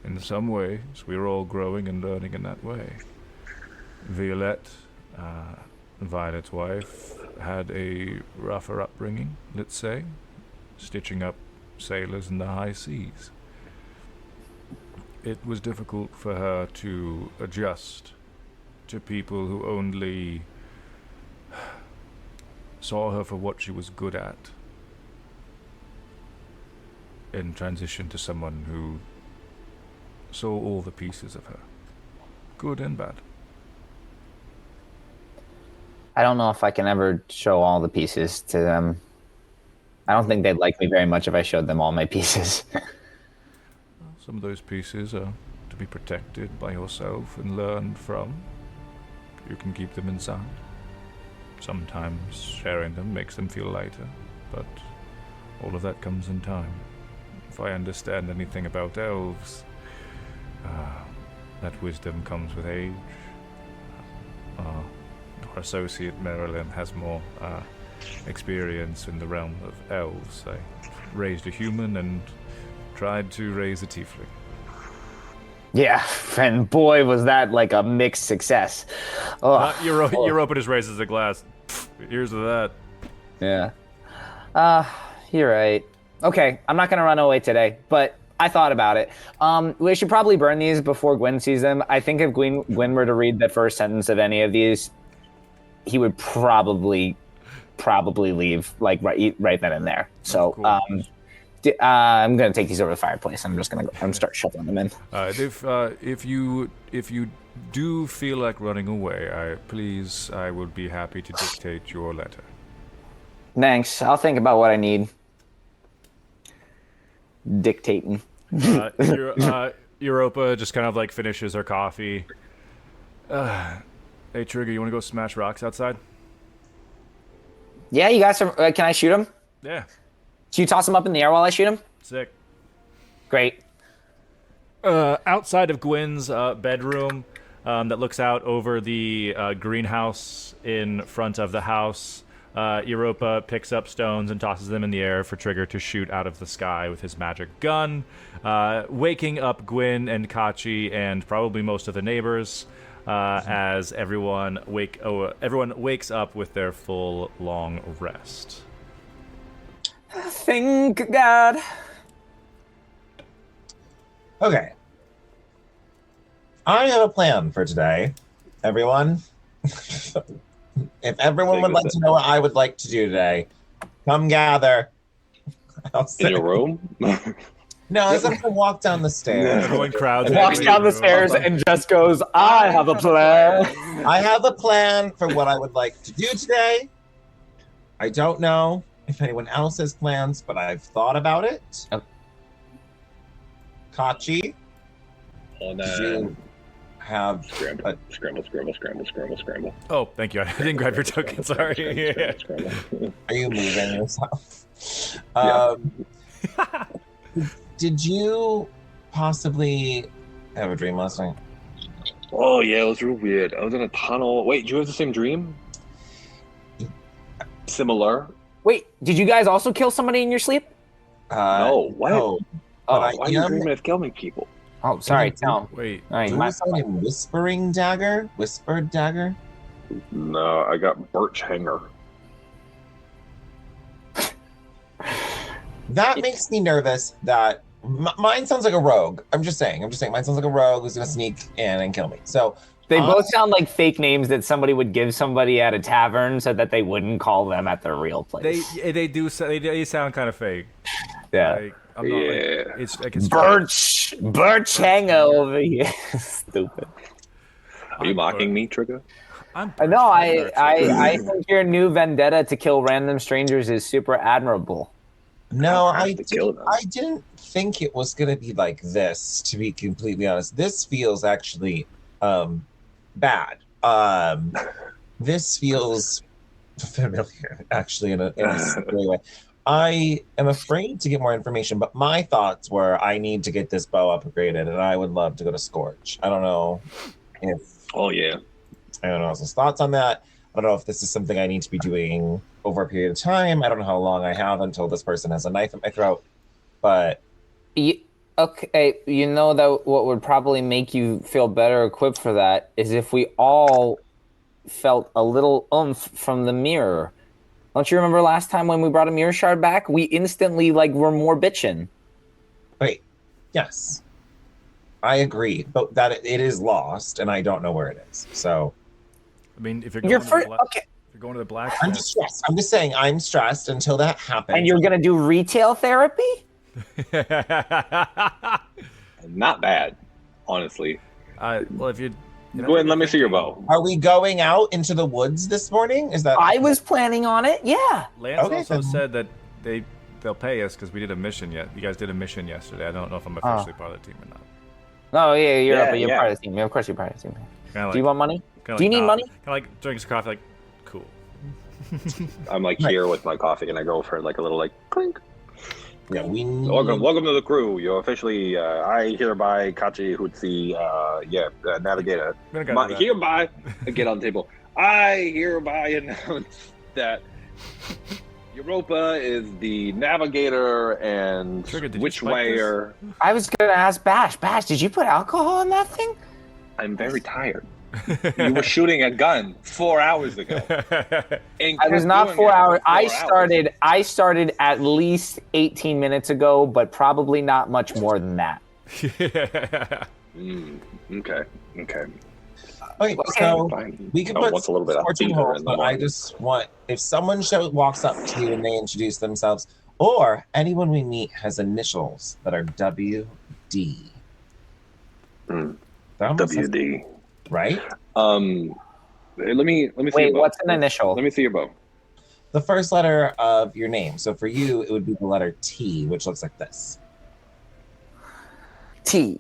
in some ways we're all growing and learning in that way. Violette, Violet's wife, had a rougher upbringing, let's say, stitching up sailors in the high seas. It was difficult for her to adjust to people who only saw her for what she was good at, in transition to someone who saw all the pieces of her, good and bad. I don't know if I can ever show all the pieces to them. I don't think they'd like me very much if I showed them all my pieces. Some of those pieces are to be protected by yourself and learned from. You can keep them inside. Sometimes sharing them makes them feel lighter, but all of that comes in time. If I understand anything about elves, that wisdom comes with age. Our associate Marilyn has more experience in the realm of elves. I raised a human and tried to raise a tiefling. Yeah, and boy, was that like a mixed success. Oh, Europa just raises a glass. Here's to that. yeah. You're right. Okay, I'm not gonna run away today, but I thought about it. We should probably burn these before Gwen sees them. I think if Gwen were to read the first sentence of any of these, he would probably leave like right then and there. So, cool. I'm gonna take these over to the fireplace. I'm gonna start shuffling them in. If you do feel like running away, I would be happy to dictate your letter. Thanks. I'll think about what I need. Dictating. Europa just kind of like finishes her coffee. Hey Trigger, you want to go smash rocks outside? Yeah, you guys. Can I shoot him? Yeah. Can you toss him up in the air while I shoot him? Sick. Great. Outside of Gwen's bedroom, that looks out over the greenhouse in front of the house, Europa picks up stones and tosses them in the air for Trigger to shoot out of the sky with his magic gun, waking up Gwen and Kachi and probably most of the neighbors as everyone wakes up with their full long rest. Thank God. Okay. I have a plan for today, everyone. If everyone would like to know what I would like to do today, come gather. In your room? No, I'm going to walk down the stairs. Everyone crowds. Walks down the stairs and just goes, I have a plan. I have a plan for what I would like to do today. I don't know if anyone else has plans, but I've thought about it. Oh. Kachi, Hold did you on. have Scramble. Oh, thank you. I didn't grab your token. Sorry. Scramble. Are you moving yourself? Yeah. Did you possibly have a dream last night? Oh yeah, it was real weird. I was in a tunnel. Wait, do you have the same dream? Similar? Wait, did you guys also kill somebody in your sleep? No, what? No, Oh, but Why are you dreaming of killing people? Oh, sorry, tell him. Wait. All right, Do my- you find a whispered dagger? No, I got birch hanger. That makes me nervous that mine sounds like a rogue. I'm just saying. Mine sounds like a rogue who's gonna sneak in and kill me. So They both sound like fake names that somebody would give somebody at a tavern so that they wouldn't call them at their real place. They sound kind of fake. Yeah. Like, I'm not, Yeah. like, it's Birch hanger over here. Stupid. Are you mocking me, Trigger? No, I think your new vendetta to kill random strangers is super admirable. no, I have I to kill them. didn't think it was gonna be like this, to be completely honest. This feels actually bad. This feels familiar, actually, in a scary way. I am afraid to get more information, but my thoughts were I need to get this bow upgraded, and I would love to go to Scorch. I don't know if Oh yeah. anyone else's thoughts on that. I don't know if this is something I need to be doing over a period of time. I don't know how long I have until this person has a knife at my throat, but Okay, you know that what would probably make you feel better equipped for that is if we all felt a little oomph from the mirror. Don't you remember last time when we brought a mirror shard back? We instantly were more bitchin'. wait, yes, I agree, but that it is lost, and I don't know where it is. So I mean, if you're You're going, okay, if you're going to the blacksmith, I'm just stressed. I'm just saying I'm stressed until that happens. and you're gonna do retail therapy? Not bad, honestly. well, if you Go ahead and let me see your bow. Are we going out into the woods this morning? Is that I was planning on it. Yeah. Lance Okay, also then. said that they'll pay us because we did a mission yet. You guys did a mission yesterday. I don't know if I'm officially part of the team or not. Oh yeah, you're Yeah, up. You're yeah. part of the team. Of course, you're part of the team. Kinda like, Do you want money? kinda do you like need money? Kind of like drinking some coffee. Like, cool. I'm like Right. here with my coffee, and I go for like a little clink. Yeah, we need... Welcome to the crew. You're officially, I hereby, Kachi Hutsi, Navigator. I'm gonna go do that. Hereby, get on the table. I hereby announce that Europa is the navigator and Trigger, did you which spike way this? are... I was gonna ask Bash. Bash, did you put alcohol in that thing? I'm very tired. You were shooting a gun 4 hours ago. And I was kept not doing 4 it for hours. 4 I hours. started at least 18 minutes ago, but probably not much more than that. Okay. Okay, so Fine. we can I put want a little bit of scorching fever holes, in the but I morning. just want if someone walks up to you and they introduce themselves, or anyone we meet has initials that are WD. That almost sounds- WD. right? Let me see. Wait, your bow. what's an initial? Let me see your bow. The first letter of your name. So for you, it would be the letter T, which looks like this. T.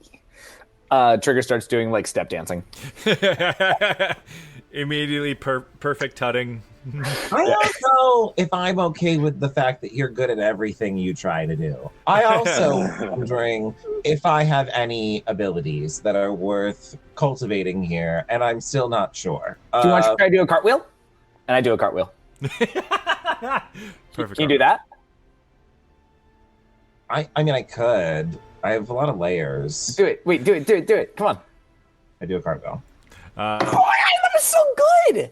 Trigger starts doing like step dancing. Immediately perfect tutting. I don't know if I'm okay with the fact that you're good at everything you try to do. I also wondering if I have any abilities that are worth cultivating here, and I'm still not sure. Do you want to try to do a cartwheel? And I do a cartwheel. Perfect. Can you do that? I mean, I could. I have a lot of layers. Do it. Wait, do it. Come on. I do a cartwheel. Oh, that was so good.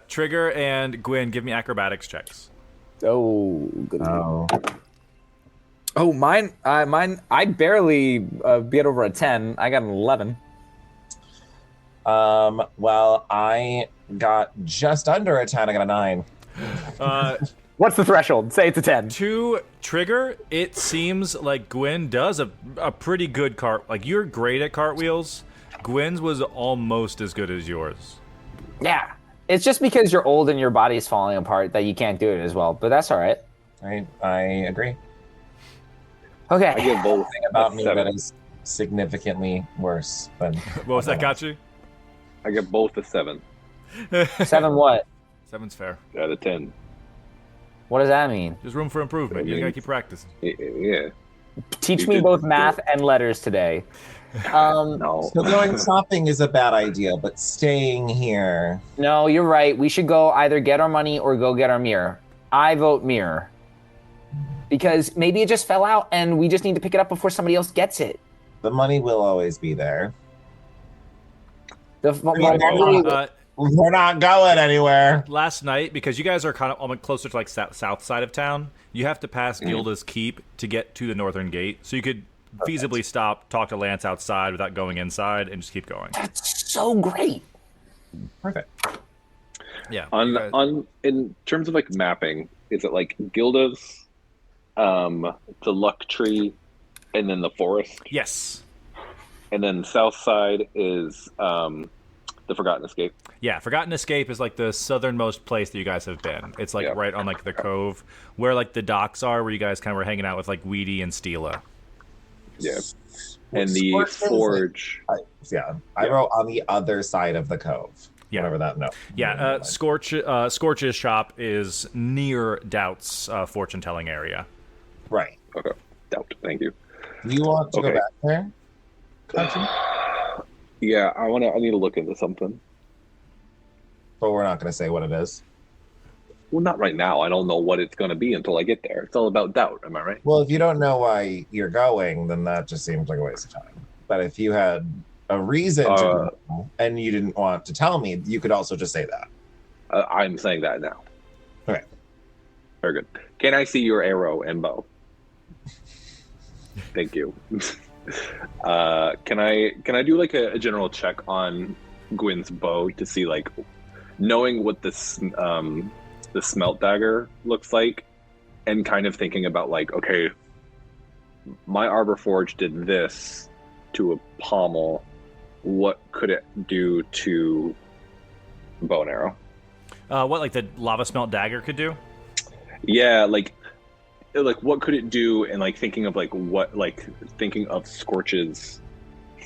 Trigger and Gwyn, give me acrobatics checks. Oh, good. Oh. Oh, mine. I barely get over a 10. I got an 11. Well, I got just under a 10. I got a 9. What's the threshold? Say it's a 10. To Trigger, it seems like Gwyn does a pretty good Like, you're great at cartwheels. Gwyn's was almost as good as yours. Yeah. It's just because you're old and your body's falling apart that you can't do it as well. But that's all right. I agree. Okay. I give both Thing about me 7. that is significantly worse than What was that, got you? I give both a 7 7 what? 7's fair. out of 10. What does that mean? There's room for improvement. You gotta keep practicing. Yeah. Teach You me did both good. math and letters today. No. So going shopping is a bad idea, but staying here. No, you're right. We should go either get our money or go get our mirror. I vote mirror. Because maybe it just fell out and we just need to pick it up before somebody else gets it. The money will always be there. We're not going anywhere. Last night, because you guys are kind of almost closer to like south side of town, you have to pass Gilda's Keep to get to the northern gate. So you could feasibly stop, talk to Lance outside without going inside, and just keep going. That's so great. Perfect. Yeah. In terms of like mapping, is it like Gilda's, the Luck Tree, and then the forest, Yes. and then south side is the Forgotten Escape? Yeah, Forgotten Escape is like the southernmost place that you guys have been. It's like Yeah. right on like the cove where like the docks are, where you guys kind of were hanging out with like Weedy and Steela. Yeah. And the Scorch is, like, forge. I wrote on the other side of the cove. Yeah. Whatever that no. Yeah, Scorch's shop is near Doubt's fortune telling area. Right. Okay. Doubt. Thank you. You want to go Okay. back there? Cartoon? Yeah, I need to look into something. But we're not going to say what it is. Well, not right now. I don't know what it's going to be until I get there. It's all about doubt. Am I right? Well, if you don't know why you're going, then that just seems like a waste of time. But if you had a reason to go and you didn't want to tell me, you could also just say that. I'm saying that now. Okay. Very good. Can I see your arrow and bow? Thank you. Can I do like a general check on Gwyn's bow to see, like, knowing what this the smelt dagger looks like, and kind of thinking about like, okay, my Arbor Forge did this to a pommel. What could it do to bow and arrow? What, like the lava smelt dagger could do? Yeah, like what could it do? And like thinking of like what, like thinking of Scorch's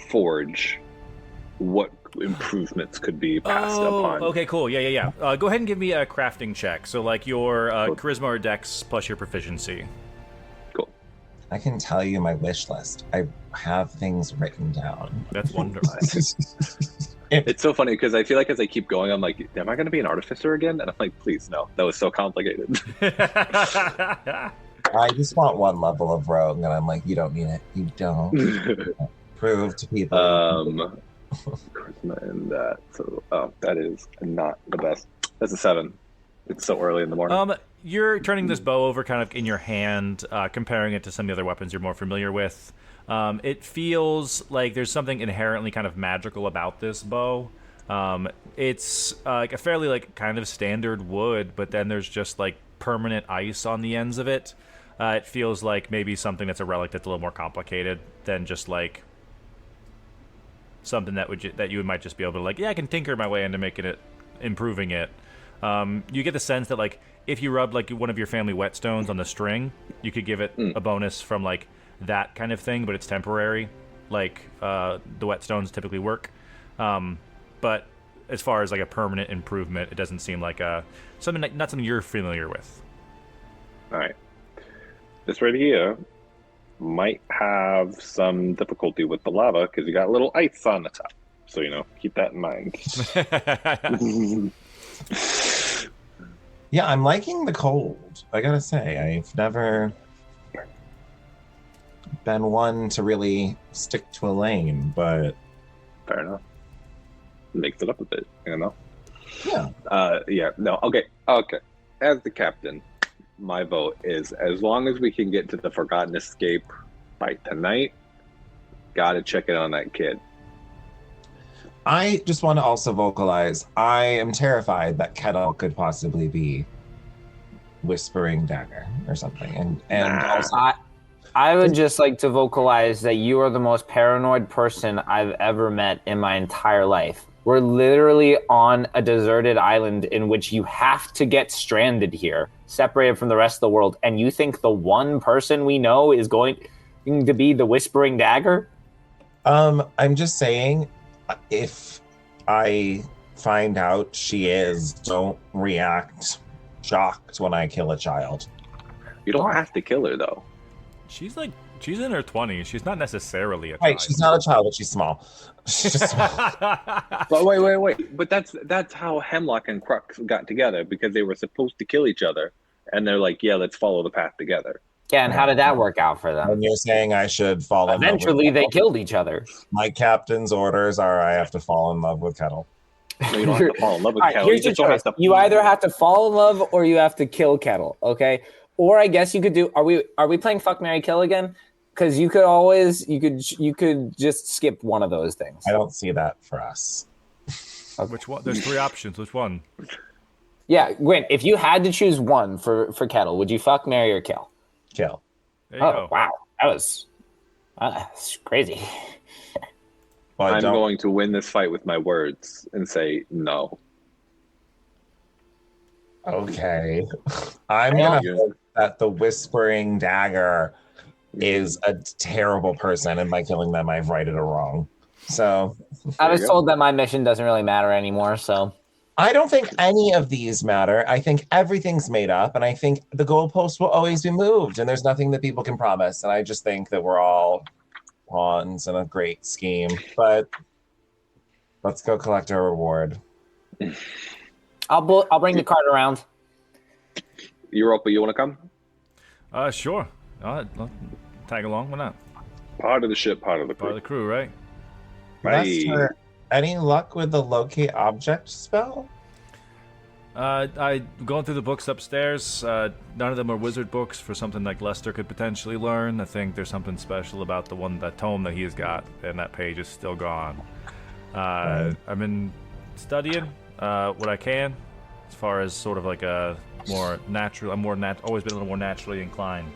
forge, what improvements could be passed upon? Okay, cool. Yeah. Go ahead and give me a crafting check. So like your charisma or dex plus your proficiency. Cool. I can tell you my wish list. I have things written down. That's wonderful. It's so funny because I feel like as I keep going, I'm like, am I going to be an artificer again? And I'm like, please, no. That was so complicated. I just want one level of rogue, and I'm like, you don't need it. You don't. Prove to people. Charisma and that. So, that is not the best. That's a 7. It's so early in the morning. You're turning this bow over kind of in your hand, comparing it to some of the other weapons you're more familiar with. It feels like there's something inherently kind of magical about this bow. It's like a fairly like kind of standard wood, but then there's just like permanent ice on the ends of it. It feels like maybe something that's a relic that's a little more complicated than just like something that you might just be able to like, yeah, I can tinker my way into making it, improving it. You get the sense that like if you rub like one of your family whetstones on the string, you could give it a bonus from like that kind of thing, but it's temporary, like the whetstones typically work. But as far as like a permanent improvement, it doesn't seem like not something you're familiar with. All right. This right here might have some difficulty with the lava because you got a little ice on the top. So, keep that in mind. Yeah, I'm liking the cold. I gotta say, I've never been one to really stick to a lane, but fair enough. Makes it up a bit, Yeah. Okay. As the captain, my vote is as long as we can get to the Forgotten Escape by tonight, gotta check it on that kid. I just want to also vocalize, I am terrified that Kettle could possibly be Whispering Dagger or something. And also I would just like to vocalize that you are the most paranoid person I've ever met in my entire life. We're literally on a deserted island in which you have to get stranded here, separated from the rest of the world, and you think the one person we know is going to be the Whispering Dagger? I'm just saying, if I find out she is, don't react shocked when I kill a child. You don't have to kill her, though. She's in her 20s. She's not necessarily a child. Right, she's not a child, but she's small. She's just small. But wait. But that's how Hemlock and Crux got together, because they were supposed to kill each other. And they're like, yeah, let's follow the path together. Yeah, and how did that work out for them? And you're saying I should fall in love with Eventually, they killed each other. My captain's orders are I have to fall in love with Kettle. No, you don't have to fall in love with All right, Kettle. here's your choice. You either have to fall in love or you have to kill Kettle, okay? Or I guess you could do. Are we playing Fuck, Marry, Kill again? Because you could just skip one of those things. I don't see that for us. Okay. Which one? There's 3 options. Which one? Yeah, Gwyn, if you had to choose one for Kettle, would you fuck, marry, or kill? Kill. There you go. Wow, that's crazy. Well, I'm going to win this fight with my words and say no. Okay. I'm going to hope that the Whispering Dagger is a terrible person, and by killing them, I've righted a wrong. So I was told that my mission doesn't really matter anymore, so. I don't think any of these matter. I think everything's made up, and I think the goalposts will always be moved, and there's nothing that people can promise. And I just think that we're all pawns in a great scheme. But let's go collect our reward. I'll bring the cart around. Europa, you want to come? Sure. I'll tag along. Why not? Part of the ship, part of the crew. Part of the crew, right? Master, any luck with the locate object spell? I going through the books upstairs. None of them are wizard books for something like Lester could potentially learn. I think there's something special about that tome that he's got, and that page is still gone. I've been studying what I can, as far as sort of like a more natural. Always been a little more naturally inclined.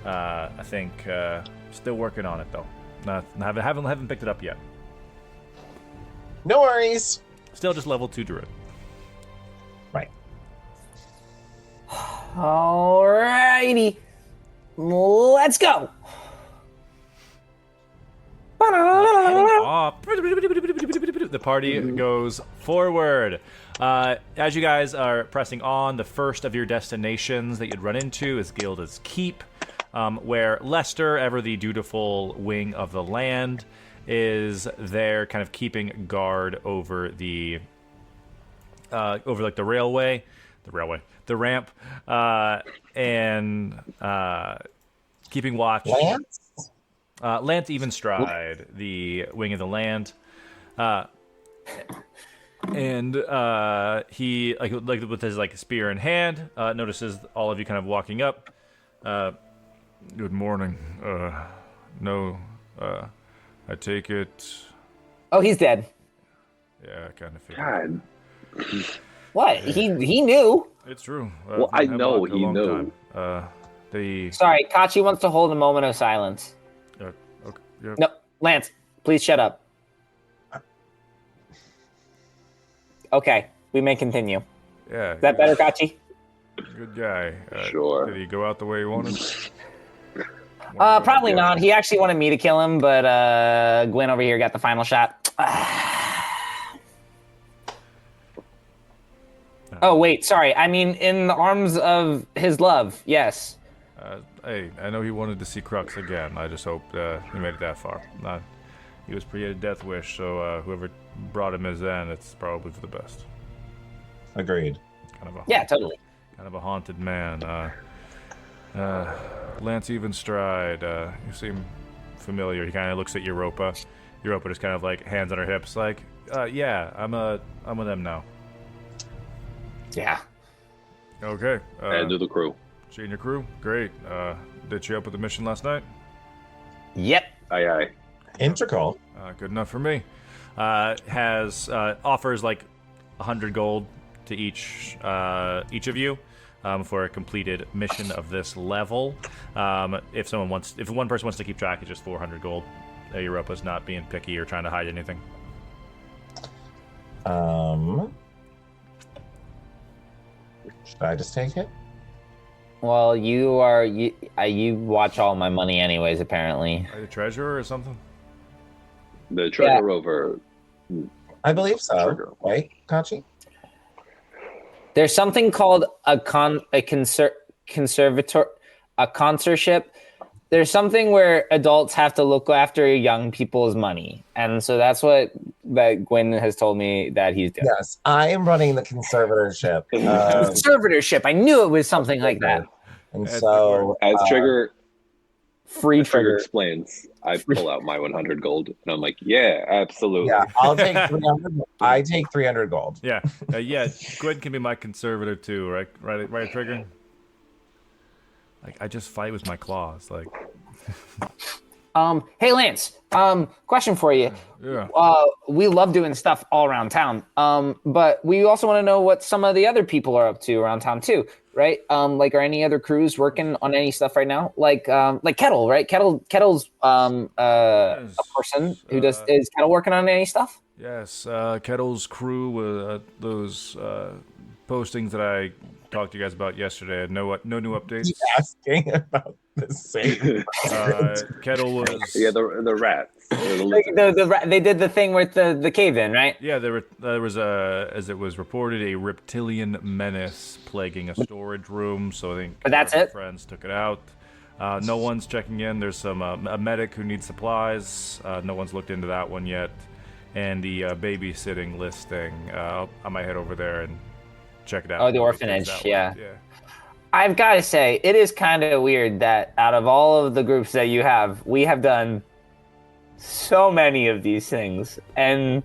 I think still working on it though. Haven't picked it up yet. No worries. Still just level 2 druid. Right. Alrighty. Let's go. The party goes forward. As you guys are pressing on, the first of your destinations that you'd run into is Gilda's Keep, where Lester, ever the dutiful wing of the land, is there, kind of keeping guard over the the ramp, and keeping watch. Lance Evenstride, the wing of the land, and he like with his spear in hand, notices all of you kind of walking up. Good morning. No, I take it. Oh, he's dead. Yeah, I kind of figured. God. What? He knew. It's true. Well, I know he knew. Sorry, Kachi wants to hold a moment of silence. Okay, yeah. No, Lance, please shut up. Okay, we may continue. Yeah. Is that better, Kachi? Good guy. Sure. Did he go out the way he wanted? Probably not. He actually wanted me to kill him, but Gwen over here got the final shot. Oh, wait, sorry. I mean, in the arms of his love, yes. Hey, I know he wanted to see Crux again. I just hope he made it that far. He was pretty a death wish, so whoever brought him his end, it's probably for the best. Agreed. Yeah, totally. Kind of a haunted man. Lance Evenstride, you seem familiar. He kind of looks at Europa. Europa just kind of hands on her hips, yeah, I'm with them now. Yeah. Okay. Add to the crew. Senior crew, great. Did you up with the mission last night? Yep. Aye. Integral. Good enough for me. Has offers 100 gold to each of you for a completed mission of this level. If one person wants to keep track, it's just 400 gold. Europa's not being picky or trying to hide anything. Should I just take it? Well, you watch all my money anyways, apparently. Are you the treasurer or something? The treasure rover. I believe so. Trigger. Right, Kachi? There's something called a consership. There's something where adults have to look after young people's money, and so that's what Gwen has told me that he's doing. Yes, I am running the conservatorship. Conservatorship. I knew it was something like that. And so, As Trigger Trigger explains, I pull out my 100 gold, and I'm like, yeah, absolutely. yeah, I'll take 300. I take 300 gold. Yeah, yeah. Gwen can be my conservator too, right? Right, Trigger. I just fight with my claws, Hey Lance, question for you. Yeah. We love doing stuff all around town. But we also want to know what some of the other people are up to around town too, right? Are any other crews working on any stuff right now? Like Kettle, right? Kettle's a person who is Kettle working on any stuff? Yes, Kettle's crew, those postings that I talked to you guys about yesterday. No new updates. Keep asking about the same. Kettle was the rats. They did the thing with the cave in, right? Yeah, there was as it was reported, a reptilian menace plaguing a storage room. So I think friends took it out. No one's checking in. There's a medic who needs supplies. No one's looked into that one yet. And the babysitting listing. I might head over there and check it out. Oh, the orphanage, yeah. I've got to say, it is kind of weird that out of all of the groups that you have, we have done so many of these things, and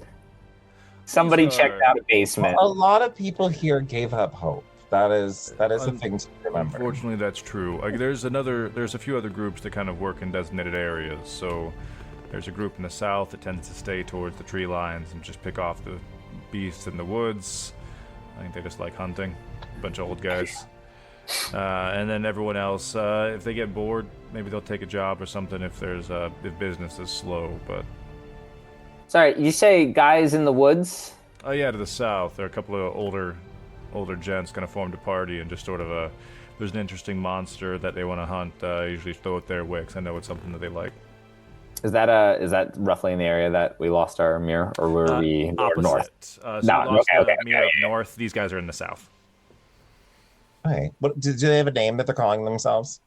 somebody checked out a basement. Well, a lot of people here gave up hope. That is a thing to remember. Unfortunately, that's true. There's a few other groups that kind of work in designated areas. So there's a group in the south that tends to stay towards the tree lines and just pick off the beasts in the woods. I think they just like hunting. A bunch of old guys. And then everyone else, if they get bored, maybe they'll take a job or something if business is slow. But sorry, you say guys in the woods? Oh yeah, to the south. There are a couple of older gents kind of formed a party and just sort of there's an interesting monster that they want to hunt. Usually throw it their way 'cause I know it's something that they like. Is that roughly in the area that we lost our mirror, or were we north? North. These guys are in the south. Hey, what do they have a name that they're calling themselves?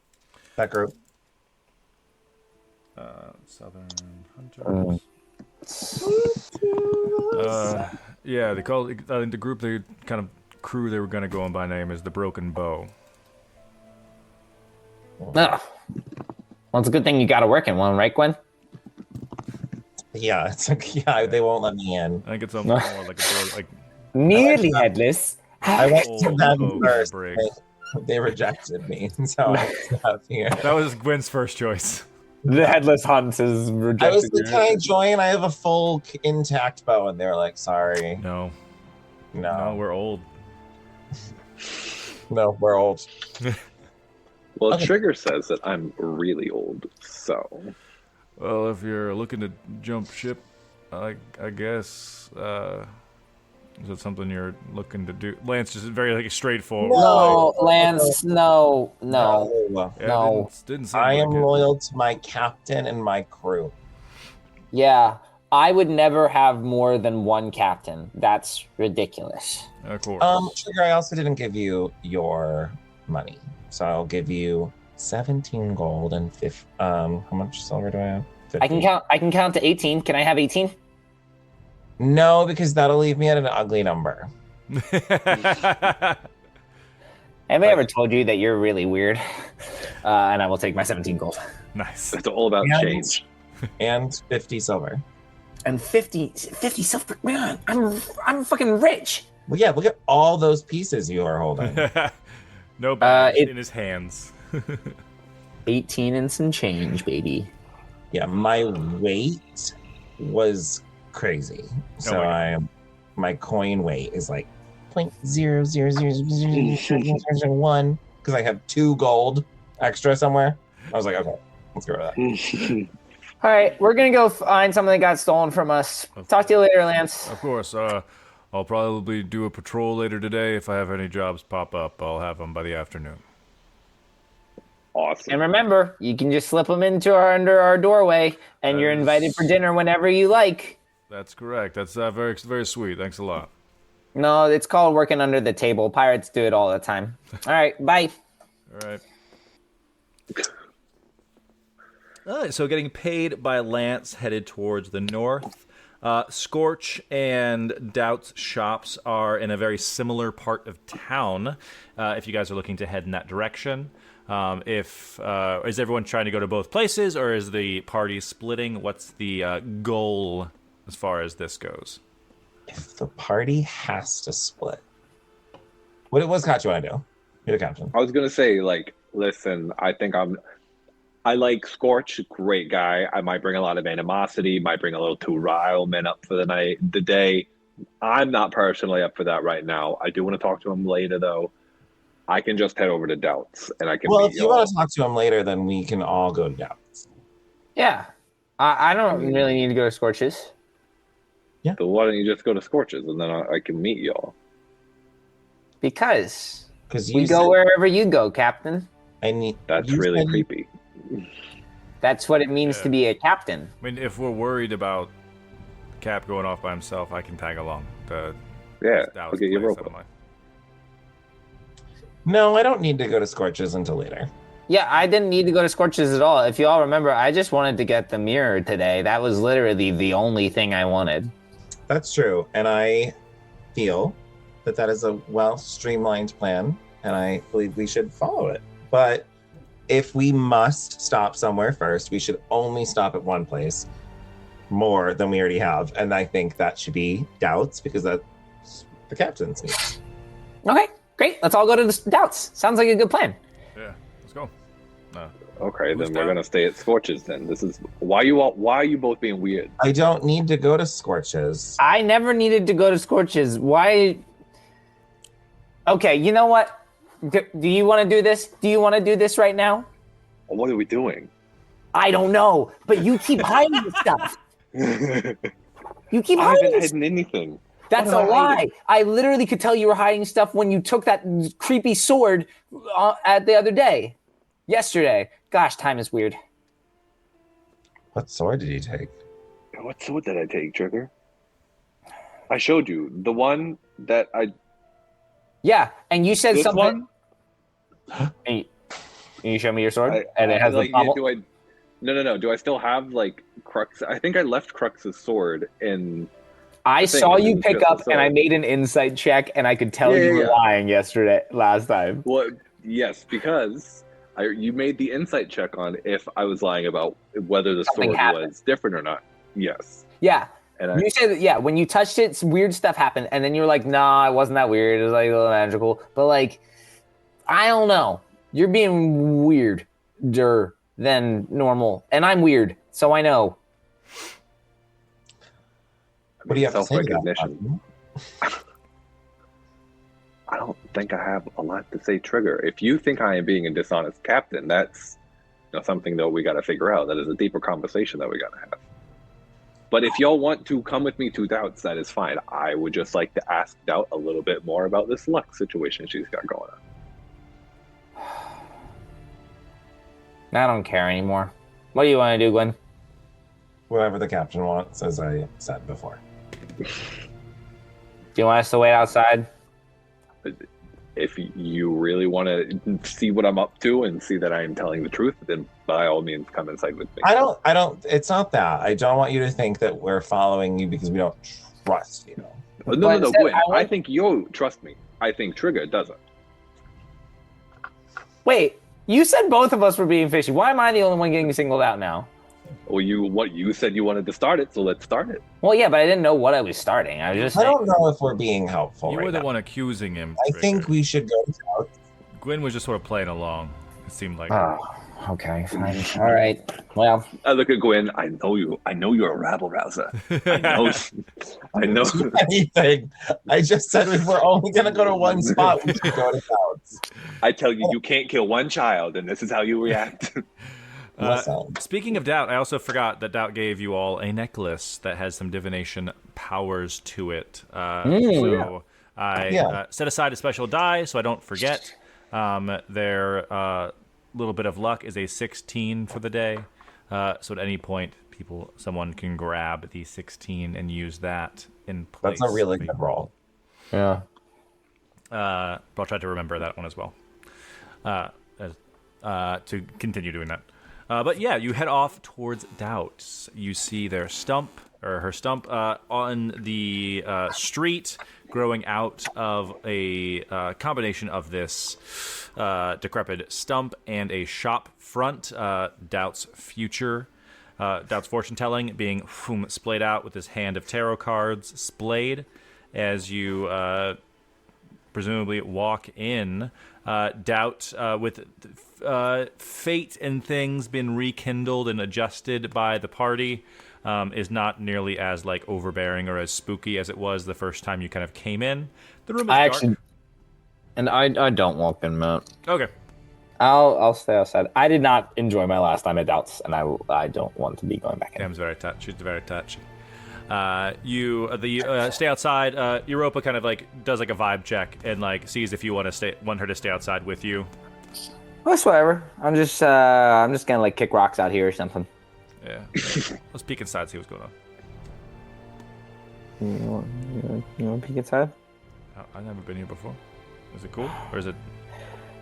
That group? Southern Hunters. Yeah, they call it, I think the group, the kind of crew they were going to go on by name is the Broken Bow. Ugh. Well, it's a good thing you got to work in one, right, Gwen? Yeah, it's like, yeah, they won't let me in. I think it's almost more like a like Nearly headless. I went to old them folk first. break. They rejected me, so I have here. That was Gwen's first choice. The headless hunt is I rejected. was like, can I join? I have a full intact bow, and they were like, sorry. No, No, we're old. no, we're old. Well, Okay. Trigger says that I'm really old, so Well, if you're looking to jump ship, I guess, is that something you're looking to do? Lance just very like straightforward. No, Lance, no. Yeah, no. didn't seem I like am it. loyal to my captain and my crew. Yeah, I would never have more than one captain. That's ridiculous. Of course. Trigger, I also didn't give you your money, so I'll give you 17 gold and how much silver do I have? 50. I can count to 18. Can I have 18? No, because that'll leave me at an ugly number. Have I ever told you that you're really weird? And I will take my 17 gold. Nice. it's all about Yeah. change. And 50 silver. And 50 silver. Man, I'm fucking rich. Well, yeah, look at all those pieces you are holding. No badge it- in his hands. 18 and some change, baby. Yeah, my weight was crazy. So my my coin weight is like 0.0000001 because I have 2 gold extra somewhere. I was like, okay, let's go with that. All right, we're gonna go find something that got stolen from us. Talk to you later, Lance. Of course. I'll probably do a patrol later today. If I have any jobs pop up, I'll have them by the afternoon. Awesome. And remember, you can just slip them under our doorway, and you're invited for dinner whenever you like. That's correct. That's very, very sweet. Thanks a lot. No, it's called working under the table. Pirates do it all the time. All right, bye. All right. All right, so getting paid by Lance headed towards the north. Scorch and Doubt's shops are in a very similar part of town. If you guys are looking to head in that direction, is everyone trying to go to both places, or is the party splitting? What's the goal as far as this goes? If the party has to split, what Scott you want to do? You're the captain. I was gonna say, like, listen, I like Scorch, great guy. I might bring a lot of animosity, might bring a little too rileman up for the day. I'm not personally up for that right now. I do want to talk to him later, though. I can just head over to Doubts, and I can. Well, meet if you want to talk to him later, then we can all go to Doubts. Yeah, I don't really need to go to Scorches. So why don't you just go to Scorches, and then I can meet y'all? Because you we go wherever you go, Captain. That's really creepy. That's what it means to be a captain. I mean, if we're worried about Cap going off by himself, I can tag along. Yeah, Doubt's I'll get you place, rope. I don't mind. No, I don't need to go to Scorches until later. Yeah, I didn't need to go to Scorches at all. If you all remember, I just wanted to get the mirror today. That was literally the only thing I wanted. That's true, and I feel that is a well-streamlined plan, and I believe we should follow it. But if we must stop somewhere first, we should only stop at one place more than we already have, and I think that should be Doubts, because that's the captain's needs. Okay, great. Let's all go to the Doubts. Sounds like a good plan. Yeah, let's go. Okay, Who's then we're down? gonna stay at Scorches. Then this is why are you both being weird? I don't need to go to Scorches. I never needed to go to Scorches. Why? Okay, you know what? Do you want to do this? Do you want to do this right now? What are we doing? I don't know, but you keep hiding stuff. You keep I hiding haven't stuff. hidden anything. That's a What am I lie. hiding? I literally could tell you were hiding stuff when you took that creepy sword at the other day. Yesterday. Gosh, time is weird. What sword did you take? What sword did I take, Trigger? I showed you the one that I. Yeah, and you said This something. one. Can you show me your sword? I and it has like, the pommel. No. Do I still have like Crux? I think I left Crux's sword in. I thing, saw it you was pick just a up, and I sword. made an insight check, and I could tell you were Yeah. lying last time. Well, yes, because you made the insight check on if I was lying about whether the Something sword happened. was different or not. Yes. Yeah. And You said, yeah, when you touched it, some weird stuff happened, and then you were like, nah, it wasn't that weird. It was like a little magical. But, like, I don't know. You're being weirder than normal. And I'm weird, so I know. What do you have to say to self-recognition. that? I don't think I have a lot to say, Trigger. If you think I am being a dishonest captain, that's something that we got to figure out. That is a deeper conversation that we got to have. But if y'all want to come with me to Doubts, that is fine. I would just like to ask Doubt a little bit more about this luck situation she's got going on. I don't care anymore. What do you want to do, Gwen? Whatever the captain wants, as I said before. Do you want us to wait outside? If you really want to see what I'm up to and see that I am telling the truth, then by all means come inside with me. I don't, it's not that. I don't want you to think that we're following you because we don't trust you. No, Gwen. I I think you trust me. I think Trigger doesn't. Wait, you said both of us were being fishy. Why am I the only one getting singled out now? Well, you said you wanted to start it, so let's start it. Well, yeah, but I didn't know what I was starting. I was just I saying. don't know if we're being helpful You right were the now. one accusing him. I think Trigger. we should go out. Gwen was just sort of playing along. It seemed like. Oh, okay, fine. All right. Well, I look at Gwen. I know you. I know you're a rabble rouser. I know. I know. Anything. I just said if we're only going to go to one spot, we should go to Souths. I tell you, you can't kill one child, and this is how you react. Speaking of Doubt, I also forgot that Doubt gave you all a necklace that has some divination powers to it. So I set aside a special die so I don't forget. Their little bit of luck is a 16 for the day. So at any point, someone can grab the 16 and use that in place. That's a really good roll. yeah. But I'll try to remember that one as well. To continue doing that. But yeah, you head off towards Doubts. You see her stump on the street, growing out of a combination of this decrepit stump and a shop front. Doubt's future, Doubt's fortune telling being splayed out with his hand of tarot cards splayed as you presumably walk in. Doubt with fate and things been rekindled and adjusted by the party is not nearly as like overbearing or as spooky as it was the first time you kind of came in. The room is dark. I don't walk in, Matt. Okay. I'll stay outside. I did not enjoy my last time at Doubts, and I don't want to be going back in. Cam's very touchy. She's very touchy. You stay outside. Europa kind of like does like a vibe check and like sees if you want her to stay outside with you. That's whatever. I'm just gonna like kick rocks out here or something. Yeah. Let's peek inside, see what's going on. You want to peek inside? I've never been here before. Is it cool or is it?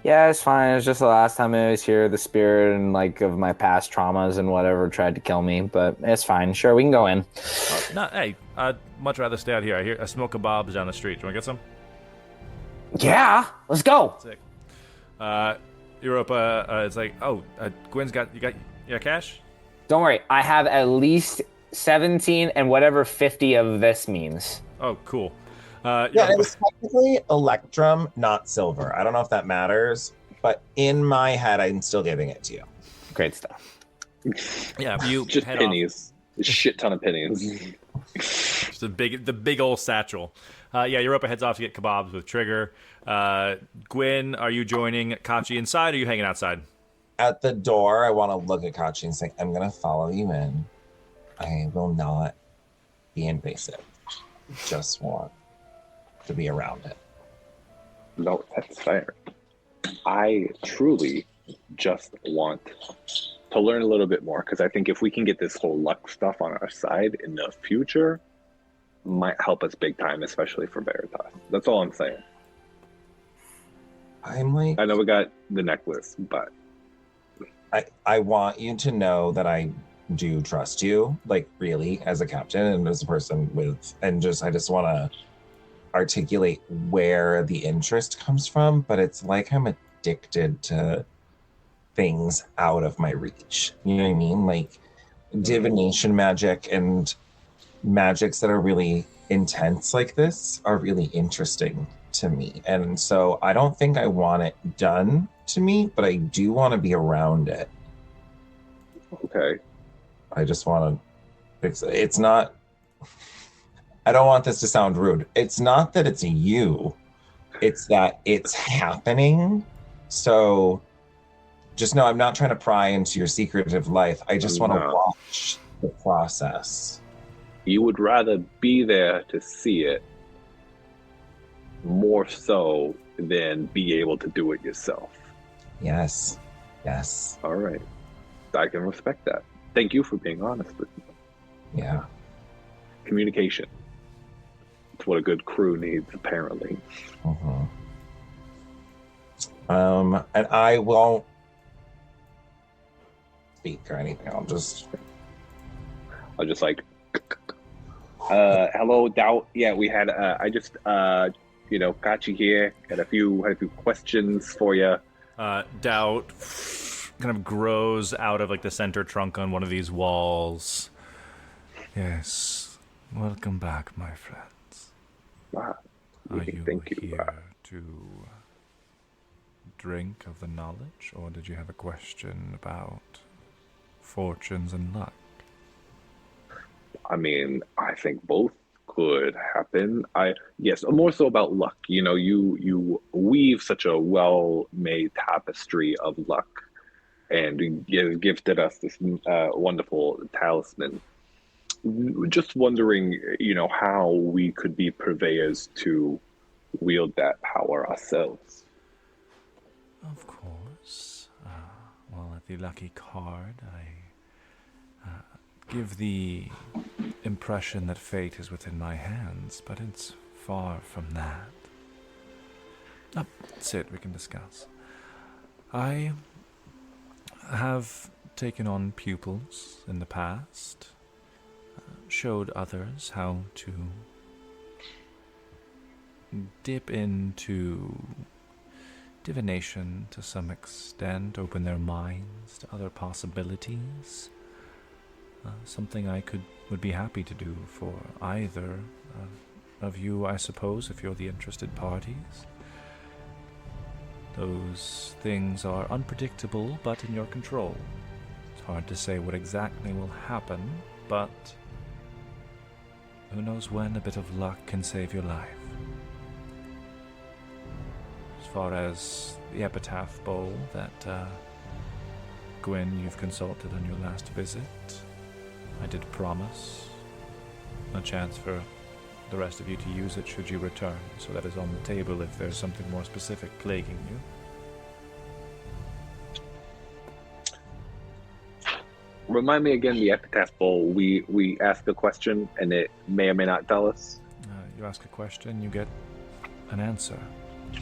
Yeah, it's fine. It's just the last time I was here, the spirit and like of my past traumas and whatever tried to kill me, but it's fine. Sure, we can go in. Hey, I'd much rather stay out here. I smell kebabs down the street. Do you want to get some? Yeah, let's go. Sick. Europa is like, Gwen's got cash? Don't worry, I have at least 17 and whatever 50 of this means. Oh, cool. It was technically Electrum, not silver. I don't know if that matters, but in my head, I'm still giving it to you. Great stuff. Yeah, you just head pennies. A shit ton of pennies. Just the big old satchel. Europa heads off to get kebabs with Trigger. Gwen, are you joining Kachi inside or are you hanging outside? At the door, I want to look at Kachi and say, I'm going to follow you in. I will not be invasive. Just want to be around it. No, that's fair. I truly just want to learn a little bit more because I think if we can get this whole luck stuff on our side in the future, might help us big time, especially for Veritas. That's all I'm saying. I'm like, I know we got the necklace, but I want you to know that I do trust you, like really, as a captain and as a person with, and just I just want to articulate where the interest comes from, but it's like I'm addicted to things out of my reach. You know what I mean? Like divination magic and magics that are really intense like this are really interesting to me. And so I don't think I want it done to me, but I do want to be around it. Okay. I just want to, it's not, I don't want this to sound rude. It's not that it's you, it's that it's happening. So just know I'm not trying to pry into your secretive life. I just want to No. watch the process. You would rather be there to see it more so than be able to do it yourself. Yes. Yes. All right. I can respect that. Thank you for being honest with me. Yeah. Communication. It's what a good crew needs, apparently. Mm-hmm. And I won't speak or anything. I'll just like, hello, Doubt. Yeah, we had. I just, got you here. Had a few questions for you. Doubt kind of grows out of like the center trunk on one of these walls. Yes, welcome back, my friends. Wow. Are you Thank you. here to drink of the knowledge, or did you have a question about fortunes and luck? I mean, I think both could happen. Yes, more so about luck. You know, you weave such a well-made tapestry of luck, and you gifted us this wonderful talisman. Just wondering, how we could be purveyors to wield that power ourselves. Of course. Well, at the lucky card, I give the impression that fate is within my hands, but it's far from that. Sit, we can discuss. I have taken on pupils in the past, showed others how to dip into divination to some extent, open their minds to other possibilities. Something I would be happy to do for either of you, I suppose, if you're the interested parties. Those things are unpredictable, but in your control. It's hard to say what exactly will happen, but who knows when a bit of luck can save your life. As far as the epitaph bowl that, Gwyn, you've consulted on your last visit, I did promise a chance for the rest of you to use it should you return, so that is on the table if there's something more specific plaguing you. Remind me again, the epitaph bowl. We ask a question, and it may or may not tell us. You ask a question, you get an answer.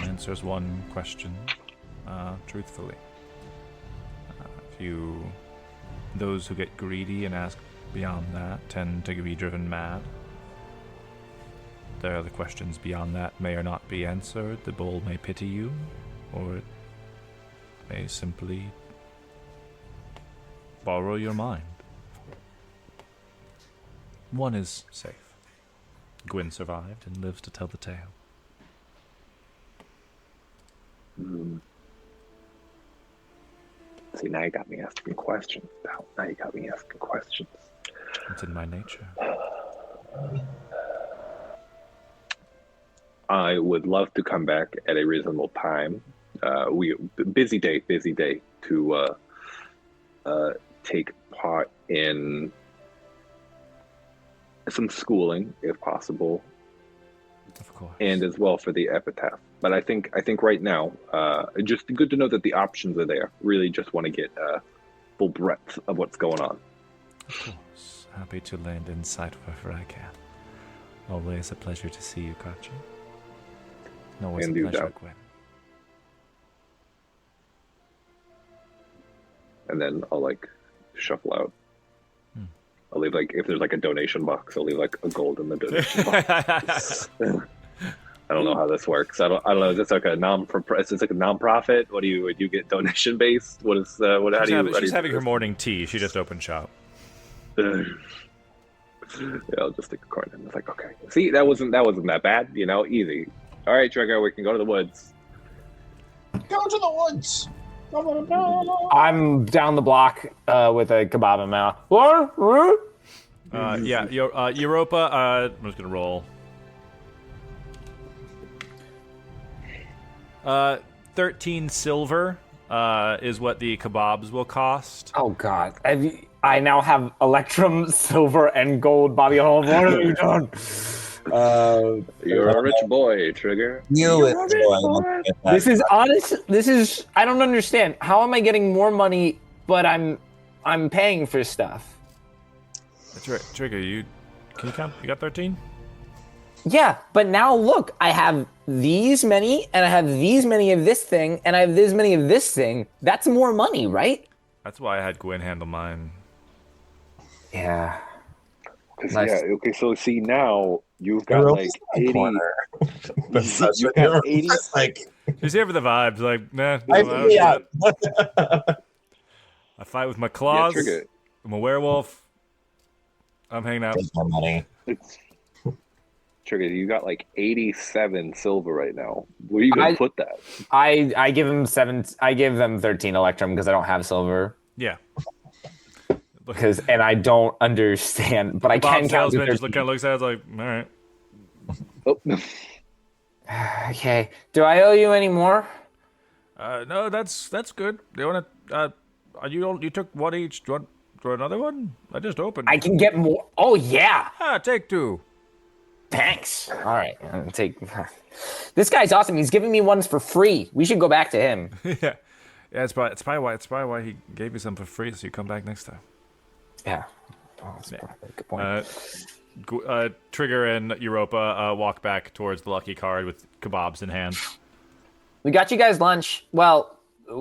Answers one question truthfully. Those who get greedy and ask beyond that tend to be driven mad. There are the questions beyond that may or not be answered. The bowl may pity you, or it may simply borrow your mind. One is safe. Gwyn survived and lives to tell the tale. See, now you got me asking questions. Now you got me asking questions. It's in my nature. I would love to come back at a reasonable time. Busy day to take part in some schooling, if possible, Of course. and as well for the epitaph. But I think right now, just good to know that the options are there. Really, just want to get full breadth of what's going on. Of course. Happy to lend insight wherever I can. Always a pleasure to see you, Kachi. And always And a you, pleasure, Dow. Gwyn. and then I'll like shuffle out. I'll leave like if there's like a donation box, I'll leave like a gold in the donation box. I don't know how this works. I don't know. Is this like a is this like a non-profit? What do you get donation based? What is what? How do you? She's having her morning tea. She just opened shop. Yeah, I'll just stick a coin in. It's like, okay. See, that wasn't that bad. You know, easy. All right, Trigger, we can go to the woods. Go to the woods. I'm down the block with a kebab in my mouth. Yeah, Europa. I'm just gonna roll. 13 silver is what the kebabs will cost. Oh God! I now have electrum, silver, and gold body armor. What have you done? You're a rich boy, Trigger. This is honest. This is. I don't understand. How am I getting more money, but I'm paying for stuff? That's right, Trigger. Can you count? You got 13? Yeah, but now look, I have these many, and I have these many of this thing, and I have this many of this thing. That's more money, right? That's why I had Gwen handle mine. Yeah. Nice. Yeah. Okay. So see now you've got like 80. You've got 80. Like she's here for the vibes. Like, nah. I fight with my claws. Yeah, I'm a werewolf. I'm hanging out. Take my money. Trigger, you got like 87 silver right now. Where are you gonna put that? I give them 7. I give them 13 electrum because I don't have silver. Yeah. And I don't understand, but I can count. Just looks at it like, all right. Oh. Okay. Do I owe you any more? No, that's good. Do you want to? You took one each. Do you want another one? I just opened. I can get more. Oh yeah. Take 2. Thanks. All right. I'll take. This guy's awesome. He's giving me ones for free. We should go back to him. Yeah. It's probably why he gave you some for free, so you come back next time. Yeah. Oh, that's a good point. Trigger and Europa walk back towards the lucky card with kebabs in hand. We got you guys lunch. Well,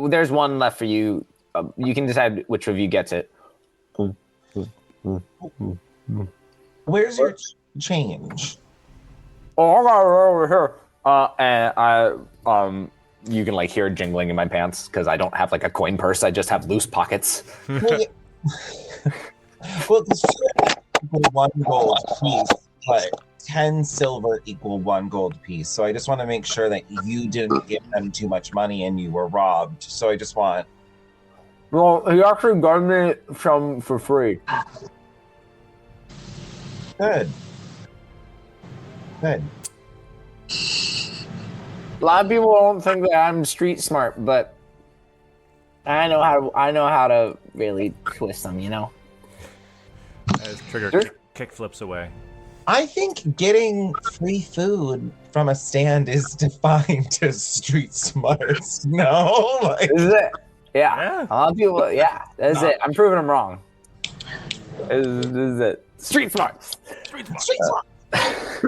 there's one left for you. You can decide which of you gets it. Where's your change? Oh, I got it over here. And you can like hear it jingling in my pants because I don't have like a coin purse. I just have loose pockets. Well, this equal 1 gold piece, but 10 silver equal 1 gold piece. So I just want to make sure that you didn't give them too much money and you were robbed. So I just want. Well, he actually got me some for free. Good. Good. A lot of people don't think that I'm street smart, but I know how to really twist them, you know. As Trigger kick flips away. I think getting free food from a stand is defined as street smarts. No, like, This is it. Yeah. A lot of people. Yeah, that's it. I'm proving them wrong. This is it. Street smarts. street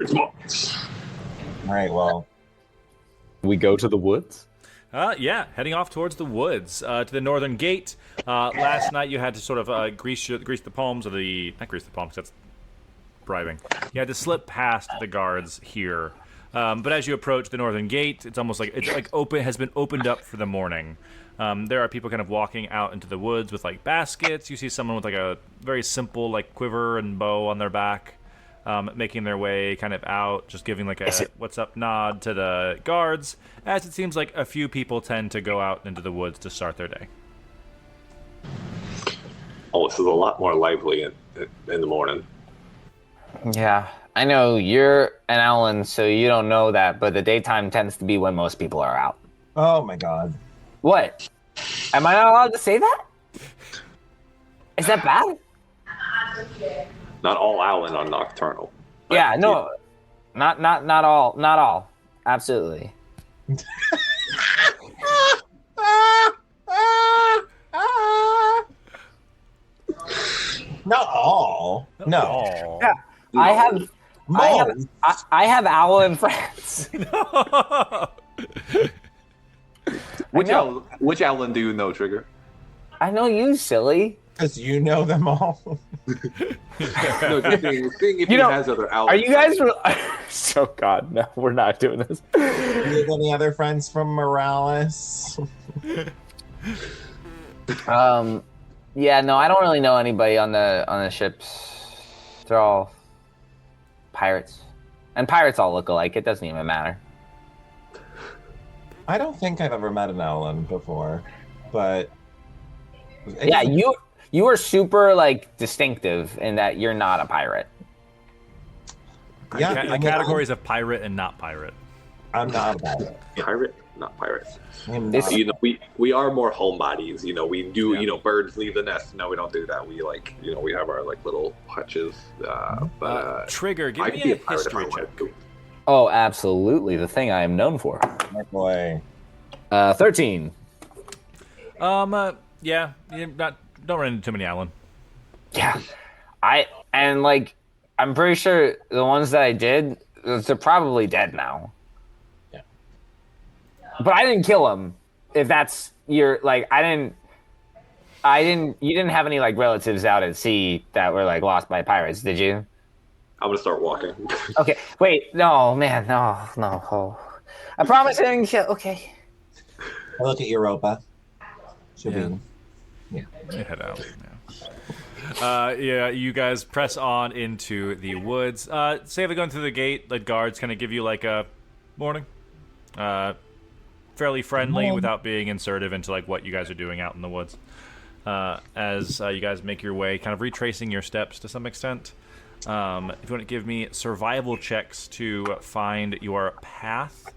smarts. All right. Well, We go to the woods. Yeah, heading off towards the woods to the northern gate. Last night you had to sort of grease the palms of the not grease the palms. That's bribing. You had to slip past the guards here. But as you approach the northern gate, it's almost like has been opened up for the morning. There are people kind of walking out into the woods with like baskets. You see someone with like a very simple like quiver and bow on their back, making their way kind of out, just giving like a what's up nod to the guards, as it seems like a few people tend to go out into the woods to start their day. Oh, this is a lot more lively in the morning. Yeah, I know you're an Owlin, so you don't know that, but the daytime tends to be when most people are out. oh my God. What? Am I not allowed to say that? Is that bad? Not all Owlin are nocturnal. But Yeah, no, not all. Absolutely. Not all. No. Oh. Yeah, I have Owlin friends. Which Owlin do you know, Trigger? I know you, silly. Because you know them all. No, just seeing if he has other outlets. Are you guys? So God, no, we're not doing this. Do you have any other friends from Morales? Yeah, no, I don't really know anybody on the ships. They're all pirates, and pirates all look alike. It doesn't even matter. I don't think I've ever met an Ellen before, but Yeah, you are super like distinctive in that you're not a pirate. Yeah, The categories of pirate and not pirate. I'm not a pirate. Pirate, not pirates. I'm not. You know, we are more homebodies. You know, we do. You know, birds leave the nest. No, we don't do that. We like, you know, we have our like little hutches. But Trigger, give I me could be a a pirate if I history wanted check. to. Oh, absolutely, the thing I am known for. My boy. 13. Yeah, don't run into too many, Alan. Yeah, I'm pretty sure the ones that I did, they're probably dead now. Yeah. But I didn't kill them. If that's your like, you didn't have any like relatives out at sea that were like lost by pirates, did you? I'm gonna start walking. Okay, wait, no, man, no. Oh. I promise I didn't kill. Okay. I look at Europa. Should Yeah. be. You head out. Yeah. You guys press on into the woods. Safely going through the gate. The guards kind of give you like a morning. Fairly friendly without being insertive into like what you guys are doing out in the woods. As you guys make your way, kind of retracing your steps to some extent. If you want to give me survival checks to find your path.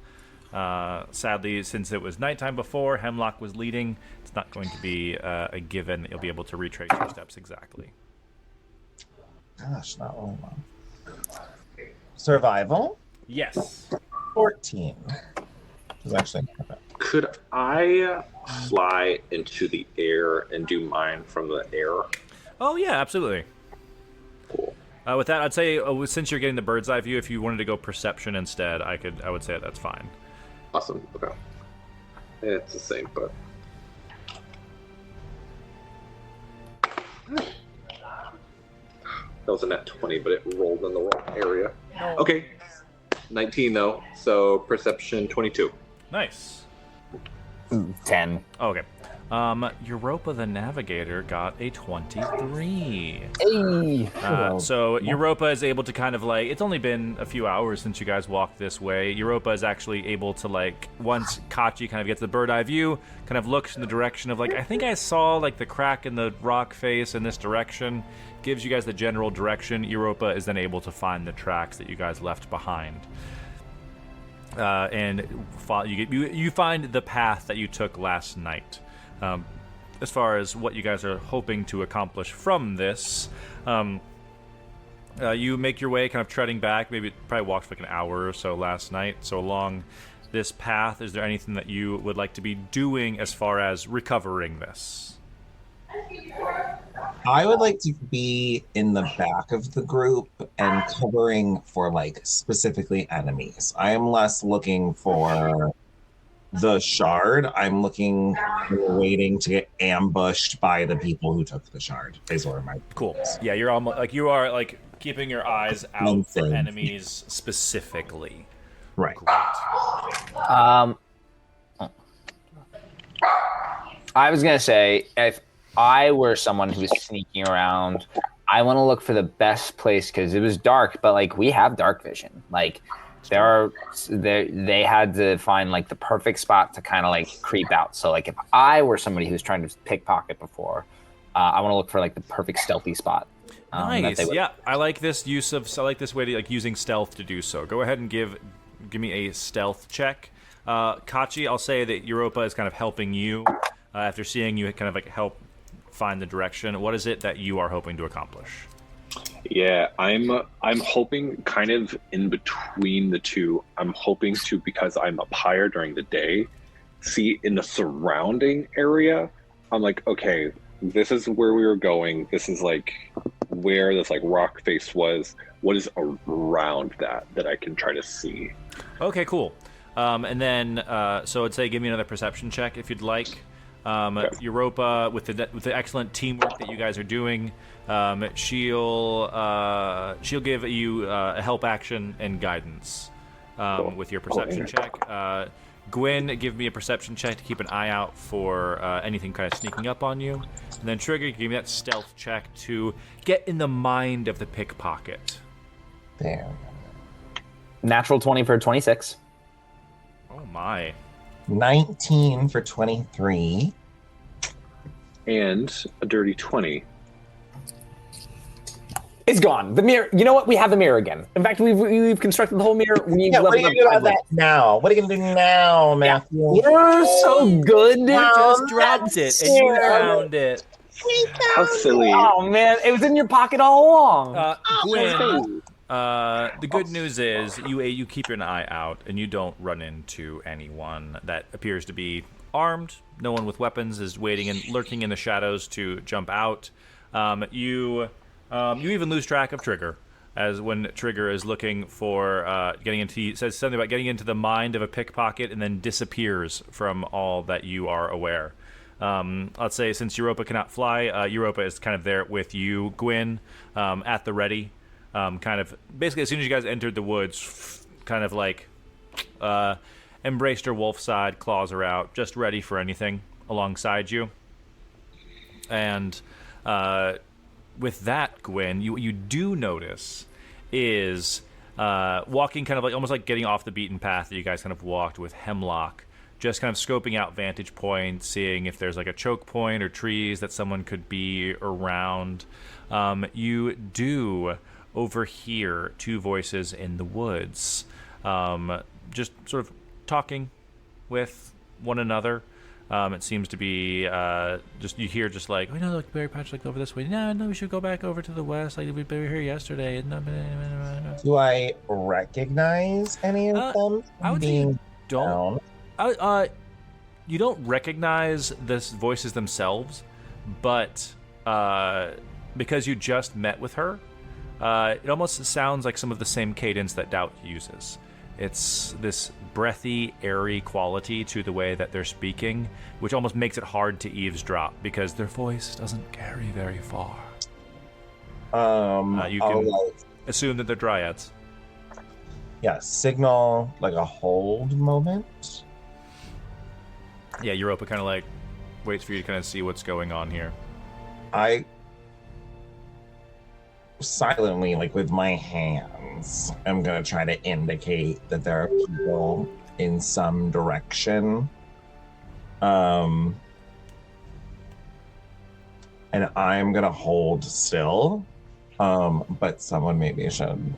Sadly, since it was nighttime before, Hemlock was leading. It's not going to be a given that you'll be able to retrace your steps exactly. Gosh, not really long. Survival? Yes. 14. Is actually not bad. Could I fly into the air and do mine from the air? Oh, yeah, absolutely. Cool. With that, I'd say since you're getting the bird's eye view, if you wanted to go perception instead, I would say that's fine. Awesome. Okay. Yeah, it's the same, but. That was a net 20, but it rolled in the wrong area. Okay. 19 though, so perception 22. Nice. 10. Oh, okay. Europa the Navigator got a 23. Hey. So Europa is able to kind of like, it's only been a few hours since you guys walked this way. Europa is actually able to like, once Kachi kind of gets the bird eye view, kind of looks in the direction of like, I think I saw like the crack in the rock face in this direction, gives you guys the general direction. Europa is then able to find the tracks that you guys left behind. And you find the path that you took last night. As far as what you guys are hoping to accomplish from this, you make your way kind of treading back. Maybe probably walked for like an hour or so last night. So along this path, is there anything that you would like to be doing as far as recovering this? I would like to be in the back of the group and covering for like specifically enemies. I am less looking for the shard. I'm looking and waiting to get ambushed by the people who took the shard. Is where my Cool. Yeah, you're almost like you are like keeping your eyes out for enemies specifically. right. Great. I was gonna say, if I were someone who was sneaking around, I want to look for the best place because it was dark, but like we have dark vision. Like they had to find like the perfect spot to kind of like creep out. So like if I were somebody who's trying to pickpocket before, I want to look for like the perfect stealthy spot. Nice. Yeah, I like this way to like using stealth to do so. Go ahead and give me a stealth check. Kachi, I'll say that Europa is kind of helping you after seeing you kind of like help find the direction. What is it that you are hoping to accomplish? Yeah, I'm hoping kind of in between the two. I'm hoping to, because I'm up higher during the day, see in the surrounding area. I'm like, okay, this is where we were going. This is like where this like rock face was. What is around that I can try to see? Okay, cool. And then, so I'd say give me another perception check if you'd like. Europa, with the excellent teamwork that you guys are doing, she'll give you a help action and guidance with your perception check. Gwyn, give me a perception check to keep an eye out for anything kind of sneaking up on you. And then Trigger, give me that stealth check to get in the mind of the pickpocket. There. Natural 20 for 26. Oh my. 19 for 23. And a dirty 20. It's gone. The mirror. You know what? We have the mirror again. In fact, we've constructed the whole mirror. Yeah, what are you going to do about that now? What are you going to do now, Matthew? You're so good. You just dropped it, and you found it. How silly. Oh, man. It was in your pocket all along. Gwyn, the good news is you keep an eye out, and you don't run into anyone that appears to be armed. No one with weapons is waiting and lurking in the shadows to jump out. You even lose track of Trigger, as when Trigger is looking for says something about getting into the mind of a pickpocket and then disappears from all that you are aware. Let's say since Europa cannot fly, Europa is kind of there with you, Gwyn, at the ready. Kind of basically as soon as you guys entered the woods, kind of like embraced her wolf side, claws are out, just ready for anything alongside you. And with that, Gwyn, what you do notice is walking kind of like almost like getting off the beaten path that you guys kind of walked with Hemlock, just kind of scoping out vantage points, seeing if there's like a choke point or trees that someone could be around. You do overhear two voices in the woods, just sort of talking with one another. It seems to be just you hear just like, look, berry patch like over this way. No, we should go back over to the west. Like we were here yesterday. Do I recognize any of them? I would say you don't. You don't recognize the voices themselves, but because you just met with her, it almost sounds like some of the same cadence that Doubt uses. It's this breathy, airy quality to the way that they're speaking, which almost makes it hard to eavesdrop because their voice doesn't carry very far. You can assume that they're dryads. Yeah, signal like a hold moment. Yeah, Europa kind of like waits for you to kind of see what's going on here. I silently, like with my hands, I'm gonna try to indicate that there are people in some direction. And I'm gonna hold still. But someone maybe should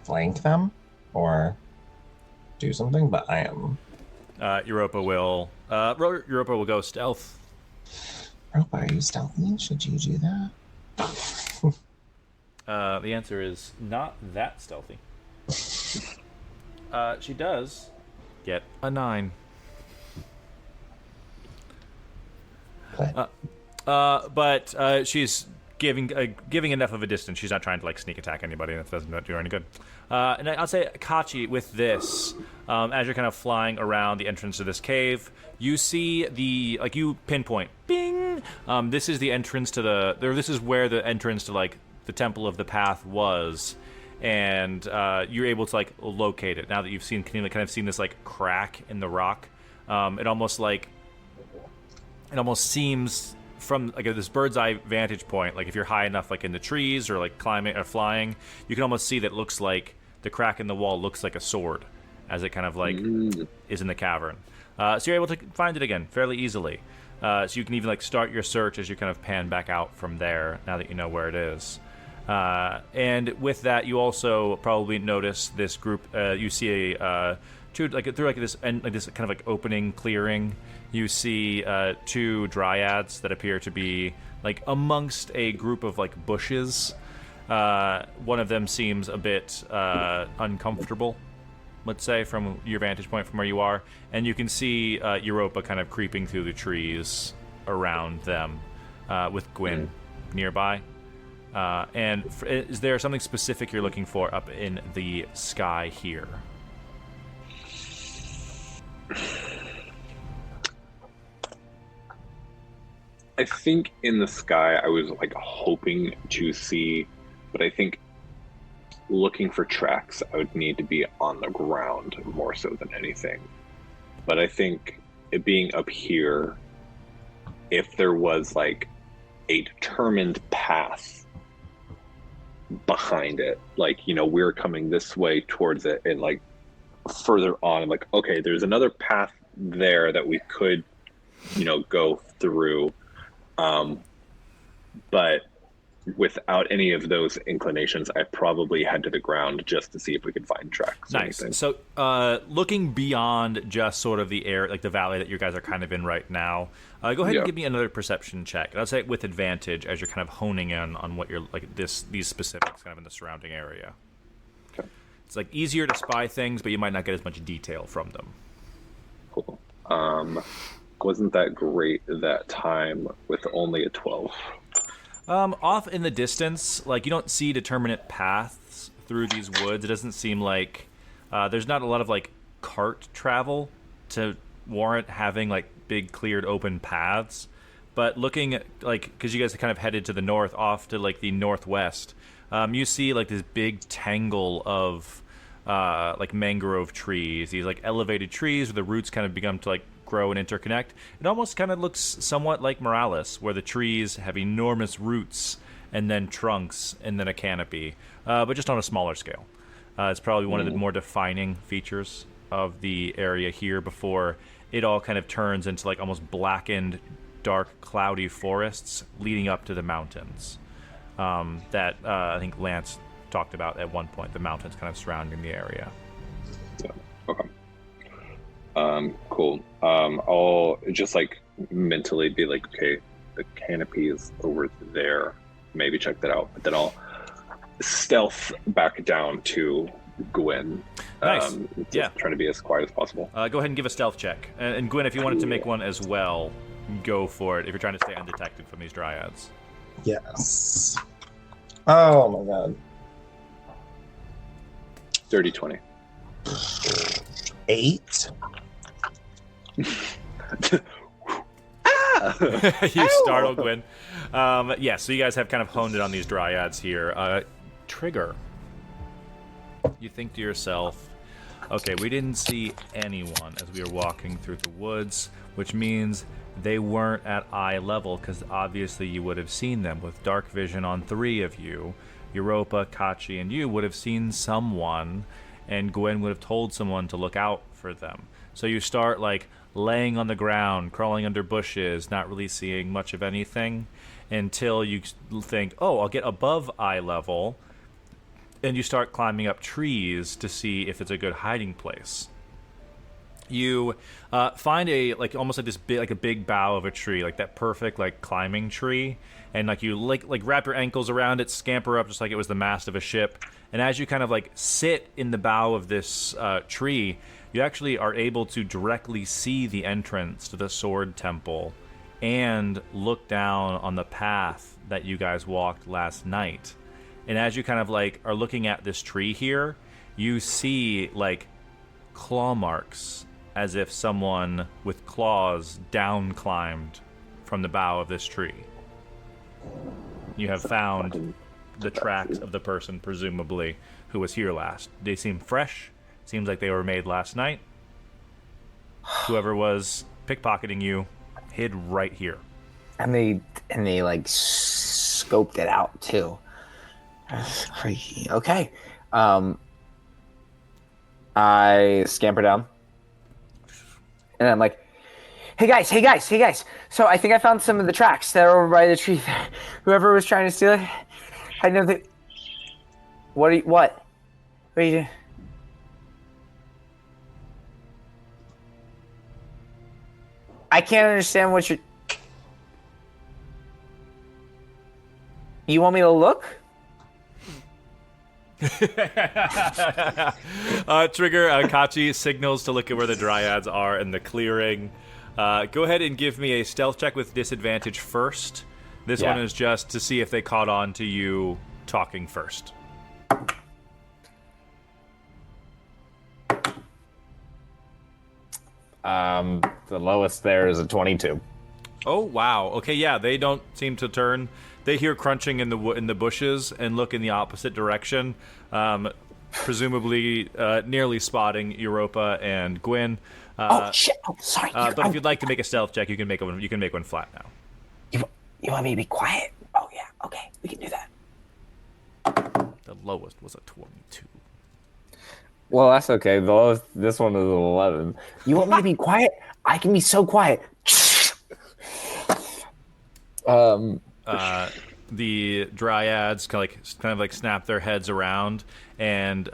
flank them or do something, but I am. Europa will go stealth. Europa, are you stealthy? Should you do that? The answer is not that stealthy. She does get a 9. But she's giving enough of a distance. She's not trying to like sneak attack anybody, and that doesn't do her any good. And I'll say, Kachi, with this, as you're kind of flying around the entrance to this cave, you see you pinpoint, bing. This is the entrance to this is where the entrance to like the Temple of the Path was, and you're able to like locate it now that you've seen kind of seen this like crack in the rock. It almost seems from like this bird's eye vantage point, like if you're high enough like in the trees or like climbing or flying, you can almost see that it looks like the crack in the wall looks like a sword as it kind of like is in the cavern. So you're able to find it again fairly easily. So you can even like start your search as you kind of pan back out from there now that you know where it is. And with that, you also probably notice this group. You see through this kind of like opening clearing. You see two dryads that appear to be like amongst a group of like bushes. One of them seems a bit uncomfortable, let's say, from your vantage point from where you are, and you can see Europa kind of creeping through the trees around them with Gwyn nearby. And is there something specific you're looking for up in the sky here? I think in the sky, I was like hoping to see, but I think looking for tracks, I would need to be on the ground more so than anything. But I think it being up here, if there was like a determined path behind it, like, you know, we're coming this way towards it, and like further on, like, okay, there's another path there that we could, you know, go through. But without any of those inclinations, I probably head to the ground just to see if we could find tracks. Nice. Or anything. So, looking beyond just sort of the air, like the valley that you guys are kind of in right now, go ahead and give me another perception check. And I'll say with advantage as you're kind of honing in on what you're like these specifics kind of in the surrounding area. Okay. It's like easier to spy things, but you might not get as much detail from them. Cool. Wasn't that great that time with only a 12? Off in the distance, like you don't see determinate paths through these woods. It doesn't seem like there's not a lot of like cart travel to warrant having like big cleared open paths. But looking at like, because you guys are kind of headed to the north, off to like the northwest, you see like this big tangle of like mangrove trees, these like elevated trees where the roots kind of become to like grow and interconnect. It almost kind of looks somewhat like Morales, where the trees have enormous roots and then trunks and then a canopy, but just on a smaller scale. It's probably one of the more defining features of the area here before it all kind of turns into like almost blackened, dark, cloudy forests leading up to the mountains that I think Lance talked about at one point, the mountains kind of surrounding the area. Yeah. Okay. Cool. I'll just like mentally be like, okay, the canopy is over there. Maybe check that out. But then I'll stealth back down to Gwen. Nice. Trying to be as quiet as possible. Go ahead and give a stealth check. And Gwen, if you wanted to make one as well, go for it if you're trying to stay undetected from these dryads. Yes. Oh my god. 30-20. 8. You startle Gwen. So you guys have kind of honed it on these dryads here. Trigger. You think to yourself, okay, we didn't see anyone as we were walking through the woods, which means they weren't at eye level, because obviously you would have seen them. With dark vision on 3 of you, Europa, Kachi, and you would have seen someone, and Gwen would have told someone to look out for them. So you start like laying on the ground, crawling under bushes, not really seeing much of anything until you think, oh, I'll get above eye level, and you start climbing up trees to see if it's a good hiding place. You find a like almost like this big, like a big bough of a tree, like that perfect like climbing tree, and like you like wrap your ankles around it, scamper up just like it was the mast of a ship. And as you kind of like sit in the bough of this tree, you actually are able to directly see the entrance to the Sword Temple and look down on the path that you guys walked last night. And as you kind of like are looking at this tree here, you see like claw marks as if someone with claws down climbed from the bough of this tree. You have found the tracks of the person, presumably, who was here last. They seem fresh. Seems like they were made last night. Whoever was pickpocketing you hid right here. And they like scoped it out too. That's crazy. Okay. I scamper down. And I'm like, hey guys. So I think I found some of the tracks that are over by the tree there. Whoever was trying to steal it, I know that. What are you doing? I can't understand what you're. You want me to look? Trigger, Kachi signals to look at where the dryads are in the clearing. Go ahead and give me a stealth check with disadvantage first. This one is just to see if they caught on to you talking first. The lowest there is a 22. Oh wow. Okay, yeah, they don't seem to turn. They hear crunching in the bushes and look in the opposite direction, presumably nearly spotting Europa and Gwyn. Oh shit! Oh, sorry. But if you'd like to make a stealth check, you can make one. You can make one flat now. You want me to be quiet? Oh yeah. Okay, we can do that. The lowest was a 22. Well, that's okay. This one is an 11. You want me to be quiet? I can be so quiet. The dryads kind of like snap their heads around, and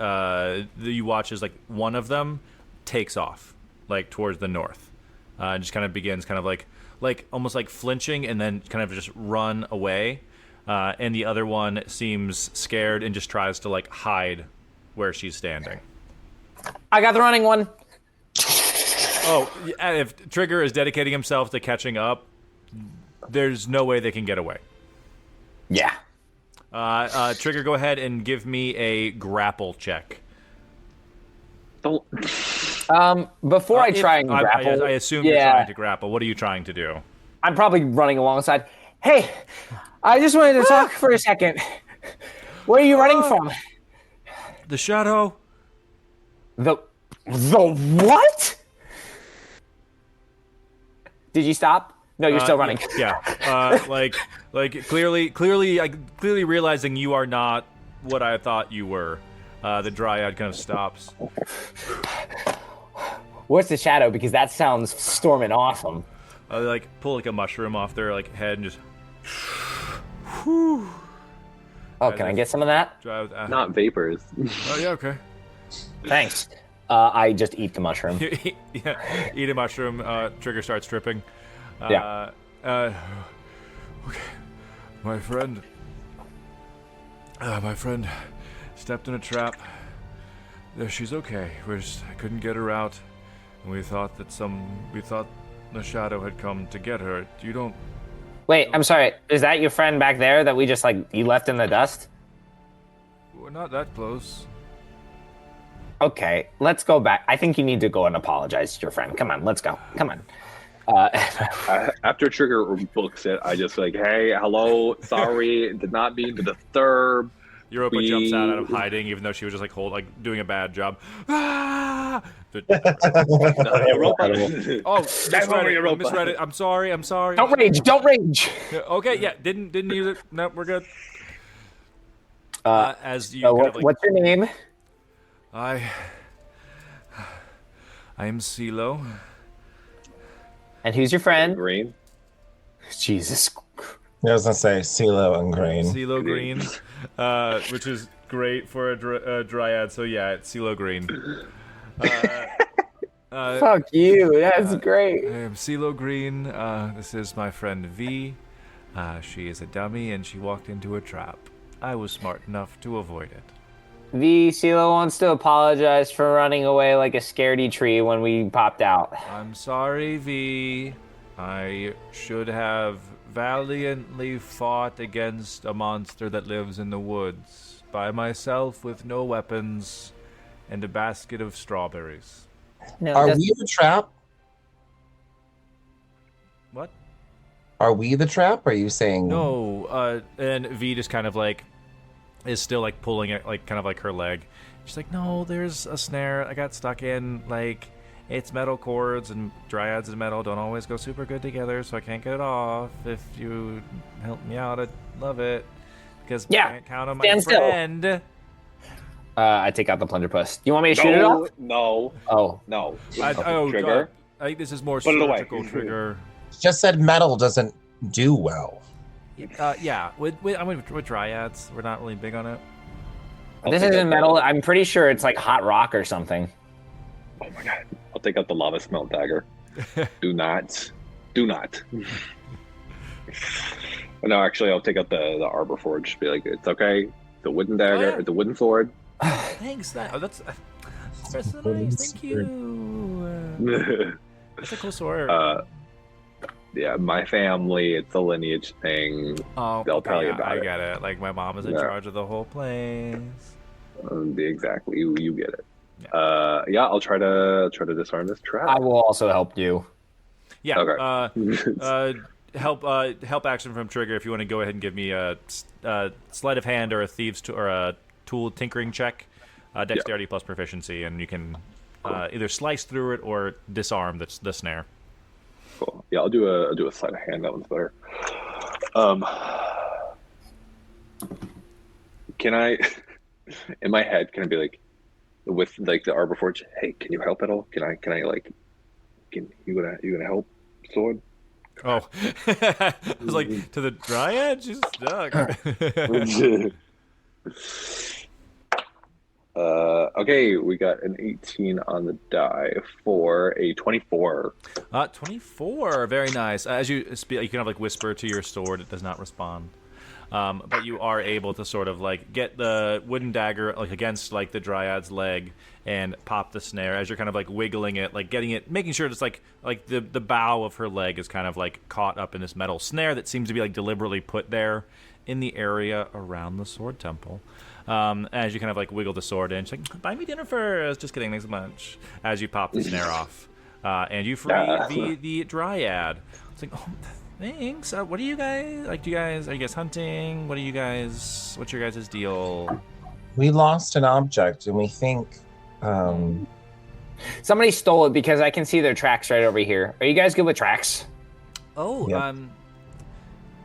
you watch as like one of them takes off like towards the north, and just kind of begins kind of like almost like flinching, and then kind of just run away. And the other one seems scared and just tries to like hide where she's standing. I got the running one. Oh, if Trigger is dedicating himself to catching up, there's no way they can get away. Yeah. Trigger, go ahead and give me a grapple check. Don't. Before I try and grapple, I assume you're trying to grapple. What are you trying to do? I'm probably running alongside. Hey, I just wanted to talk for a second. Where are you running from? The shadow. The what? Did you stop? No, you're still running. Yeah. Like clearly realizing you are not what I thought you were. The dryad kind of stops. What's the shadow? Because that sounds storming awesome. They like pull like a mushroom off their like head and just. Oh, can I get some of that? Not vapors. Oh yeah, okay. Thanks. I just eat the mushroom. Yeah, eat a mushroom. Trigger starts tripping. Yeah. Okay. My friend stepped in a trap. She's okay. I couldn't get her out, and we thought the shadow had come to get her. You don't. Wait, I'm sorry. Is that your friend back there that we just you left in the dust? We're not that close. Okay, let's go back. I think you need to go and apologize to your friend. Come on, let's go. Come on. After Trigger books it, I just like, hey, hello, sorry, did not mean to disturb. Europa jumps out of hiding, even though she was just doing a bad job. Ah! Europa. Misread it. I'm sorry. Don't rage. Okay, yeah, didn't use it. No, we're good. As you what's your name? I am CeeLo. And who's your friend? Green. Jesus. I was gonna say CeeLo and Green. CeeLo Green, which is great for a dryad. So yeah, it's CeeLo Green. Fuck you. That's great. I am CeeLo Green. This is my friend V. She is a dummy, and she walked into a trap. I was smart enough to avoid it. CeeLo wants to apologize for running away like a scaredy tree when we popped out. I'm sorry, V. I should have valiantly fought against a monster that lives in the woods by myself with no weapons and a basket of strawberries. No, Are we the trap? What? Are we the trap? Are you saying No, and V just kind of is still pulling it kind of her leg. She's like, no, there's a snare I got stuck in. It's metal cords, and dryads and metal don't always go super good together, so I can't get it off. If you help me out, I'd love it. Because I can't count on my friend. I take out the plunderpuss. You want me to shoot it off? No. Oh. No. Trigger. I think this is more surgical, Trigger. Just said metal doesn't do well. Yeah, with dryads, we're not really big on it. This isn't metal. I'm pretty sure it's hot rock or something. Oh my god. I'll take out the lava smelt dagger. Do not. No, actually, I'll take out the arbor forge. Be like, it's okay. The wooden dagger, the wooden sword. Thanks. That's nice. Thank you. That's a cool sword. Yeah, my family, it's a lineage thing. Oh, they'll tell you about it. I get it. My mom is in charge of the whole place. Exactly, you get it. Yeah. I'll try to disarm this trap. I will also help you. Yeah. Okay. help action from Trigger if you want to go ahead and give me a sleight of hand or a thieves or a tool tinkering check, dexterity plus proficiency, and you can either slice through it or disarm the snare. Cool. Yeah, I'll do a sleight of hand. That one's better. Can I, in my head, can I be like, with like the Arborforge? Hey, can you help at all? Can I like, can you gonna help, Sword? Oh, I was like, to the Dryad? She's stuck. Okay, we got an 18 on the die for a 24. 24, very nice. As you speak, you kind of like whisper to your sword. It does not respond. But you are able to sort of like get the wooden dagger like against like the Dryad's leg and pop the snare as you're kind of like wiggling it, like getting it, making sure it's like the bow of her leg is kind of like caught up in this metal snare that seems to be like deliberately put there in the area around the sword temple. As you kind of like wiggle the sword in, she's like, "Buy me dinner first." Just kidding, thanks a bunch. As you pop the snare off, and you free the Dryad. It's like, oh. Thanks. What do you guys like? Are you guys hunting? What's your guys' deal? We lost an object, and we think Somebody stole it because I can see their tracks right over here. Are you guys good with tracks? Oh, yeah.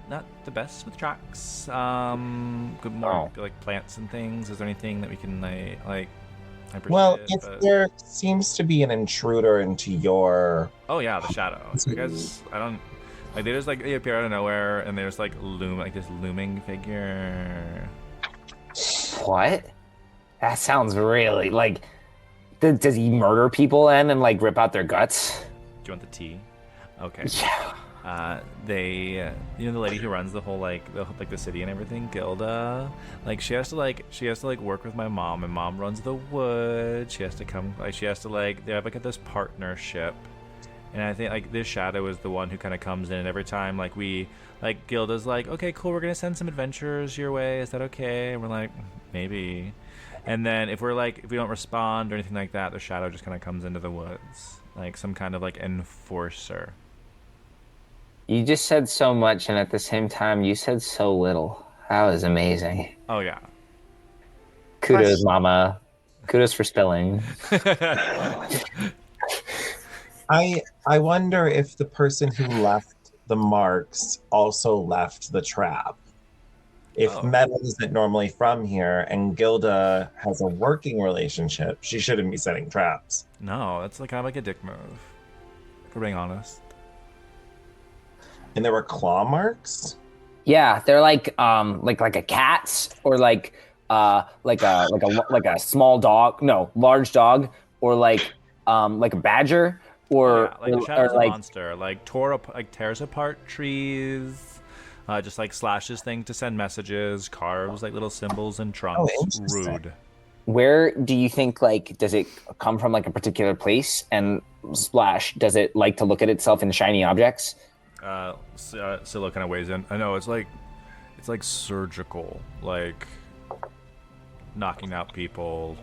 Not the best with tracks. Good more like plants and things. Is there anything that we can like? Well, if there seems to be an intruder into your. Oh yeah, the shadow. You guys, I don't. Like they just like they appear out of nowhere and there's like this looming figure. What? That sounds really like. Does he murder people and like rip out their guts? Do you want the tea? Okay. Yeah. They, the lady who runs the whole the city and everything, Gilda. Like she has to work with my mom, and mom runs the wood. She has to they have like this partnership. And I think like this shadow is the one who kind of comes in, and every time like Gilda's like, okay, cool, we're gonna send some adventurers your way. Is that okay? And we're like, maybe. And then if we don't respond or anything like that, the shadow just kind of comes into the woods, like some kind of like enforcer. You just said so much, and at the same time, you said so little. That was amazing. Oh yeah. Kudos, Mama. Kudos for spilling. I wonder if the person who left the marks also left the trap. If Metal isn't normally from here and Gilda has a working relationship, she shouldn't be setting traps. No, that's like kind of like a dick move, for being honest. And there were claw marks? Yeah, they're like a cat's or like a small dog, no, large dog, or like a badger. Or like a shadow's a monster, tears apart trees, just like slashes things to send messages, carves like little symbols and trunks. Rude. Where do you think does it come from like a particular place? And Splash, does it like to look at itself in shiny objects? Scylla kind of weighs in. I know it's like surgical, like knocking out people,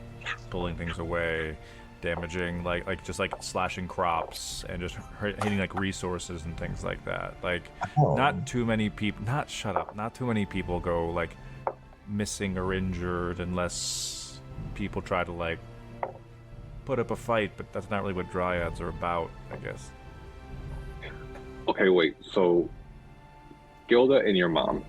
pulling things away. Damaging, just slashing crops and just hitting like resources and things like that. Not too many people. Not too many people go like missing or injured unless people try to like put up a fight. But that's not really what dryads are about, I guess. Okay, wait. So Gilda and your mom,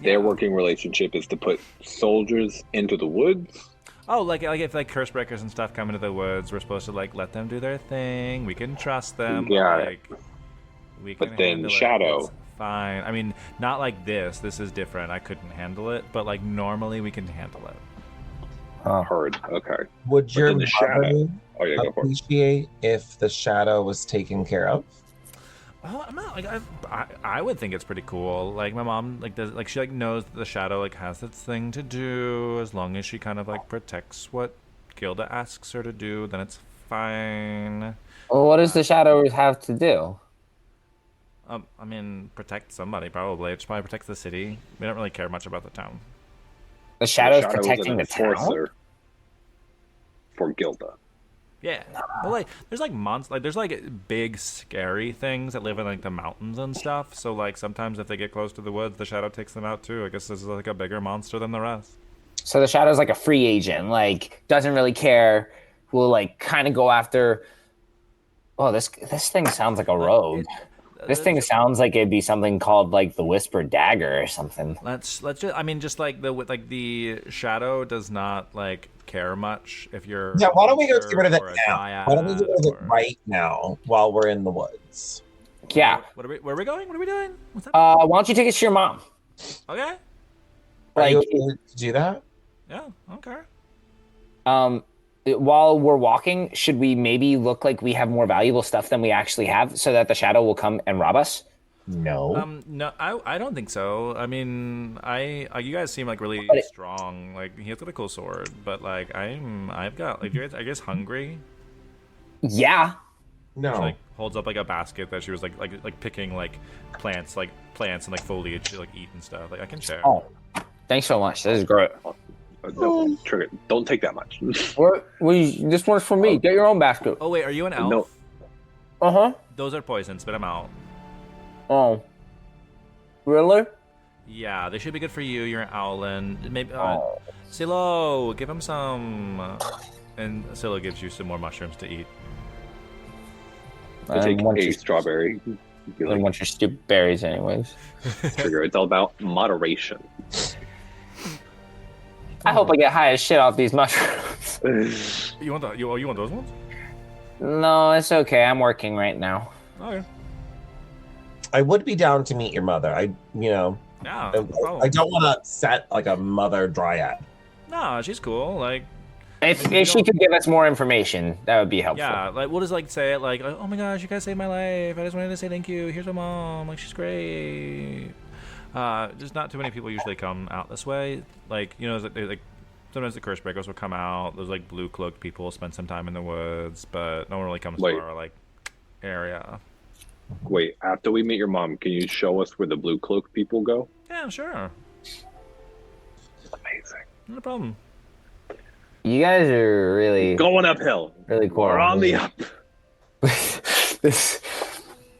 their working relationship is to put soldiers into the woods. Oh, like if like curse breakers and stuff come into the woods, we're supposed to like let them do their thing. We can trust them. Yeah. We can. But then Shadow. It's fine. I mean, not like this. This is different. I couldn't handle it, but like normally we can handle it. Heard. Okay. Would your mother appreciate if the shadow was taken care of? Oh, I'm not I would think it's pretty cool. Like my mom she knows that the shadow has its thing to do. As long as she kind of protects what Gilda asks her to do, then it's fine. Well, what does the shadow have to do? I mean, protect somebody probably. It probably protects the city. We don't really care much about the town. The shadow's protecting the town? For Gilda. Yeah. But like there's like there's like big scary things that live in like the mountains and stuff. So like sometimes if they get close to the woods, the shadow takes them out too. I guess this is like a bigger monster than the rest. So the Shadow's like a free agent, like doesn't really care. Will like kind of go after. Oh, this thing sounds like a rogue. This thing sounds like it'd be something called like the Whispered Dagger or something. Let's just I mean just like the shadow does not like care much if you're Yeah, why don't we go get rid of it or a now? dryad Why don't we get rid of it or- right now while we're in the woods? Yeah. Where are we going? What are we doing? What's that? Why don't you take it to your mom? Okay. Are you Like, able to do that? Yeah. Okay. while we're walking, should we maybe look like we have more valuable stuff than we actually have, so that the Shadow will come and rob us? No. No, I don't think so. I mean, you guys seem like really But strong. Like he has got a cool sword, but like I've got like you guys, I guess hungry. Yeah. No. She like holds up like a basket that she was like picking like plants and like foliage to like eat and stuff. Like I can share. Oh, thanks so much. This is great. No, Trigger, don't take that much. This one's for me. Get your own basket. Oh wait, are you an elf? No. Uh-huh. Those are poison. Spit them out. Oh. Really? Yeah, they should be good for you. You're an owlin. Maybe Oh. Silo, give him some. And Silo gives you some more mushrooms to eat. I take want a your, strawberry. Be I like, want your stupid berries anyways. Trigger, it's all about moderation. I hope I get high as shit off these mushrooms. You want you want those ones? No, it's okay. I'm working right now. Okay. I would be down to meet your mother. I Yeah. I, No problem. I don't want to upset like a mother dryad. No, she's cool. Like, If she could give us more information, that would be helpful. yeah, like we'll just like say it like, oh my gosh, you guys saved my life. I just wanted to say thank you. Here's my mom. Like she's great. Just not too many people usually come out this way. Like like sometimes the curse breakers will come out. Those like blue cloaked people spend some time in the woods, but no one really comes Wait. to our like area. Wait, after we meet your mom, can you show us where the blue cloak people go? Yeah, sure, Amazing. no problem. You guys are really, Going uphill. really cool. We're on the up.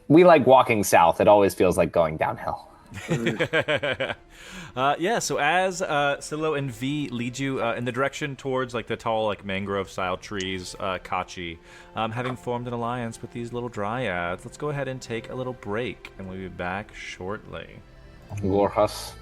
We like walking south. It always feels like going downhill. Yeah, so as Silo and V lead you in the direction towards like the tall like mangrove style trees, Kachi, having formed an alliance with these little dryads, let's go ahead and take a little break and we'll be back shortly. Gorhas.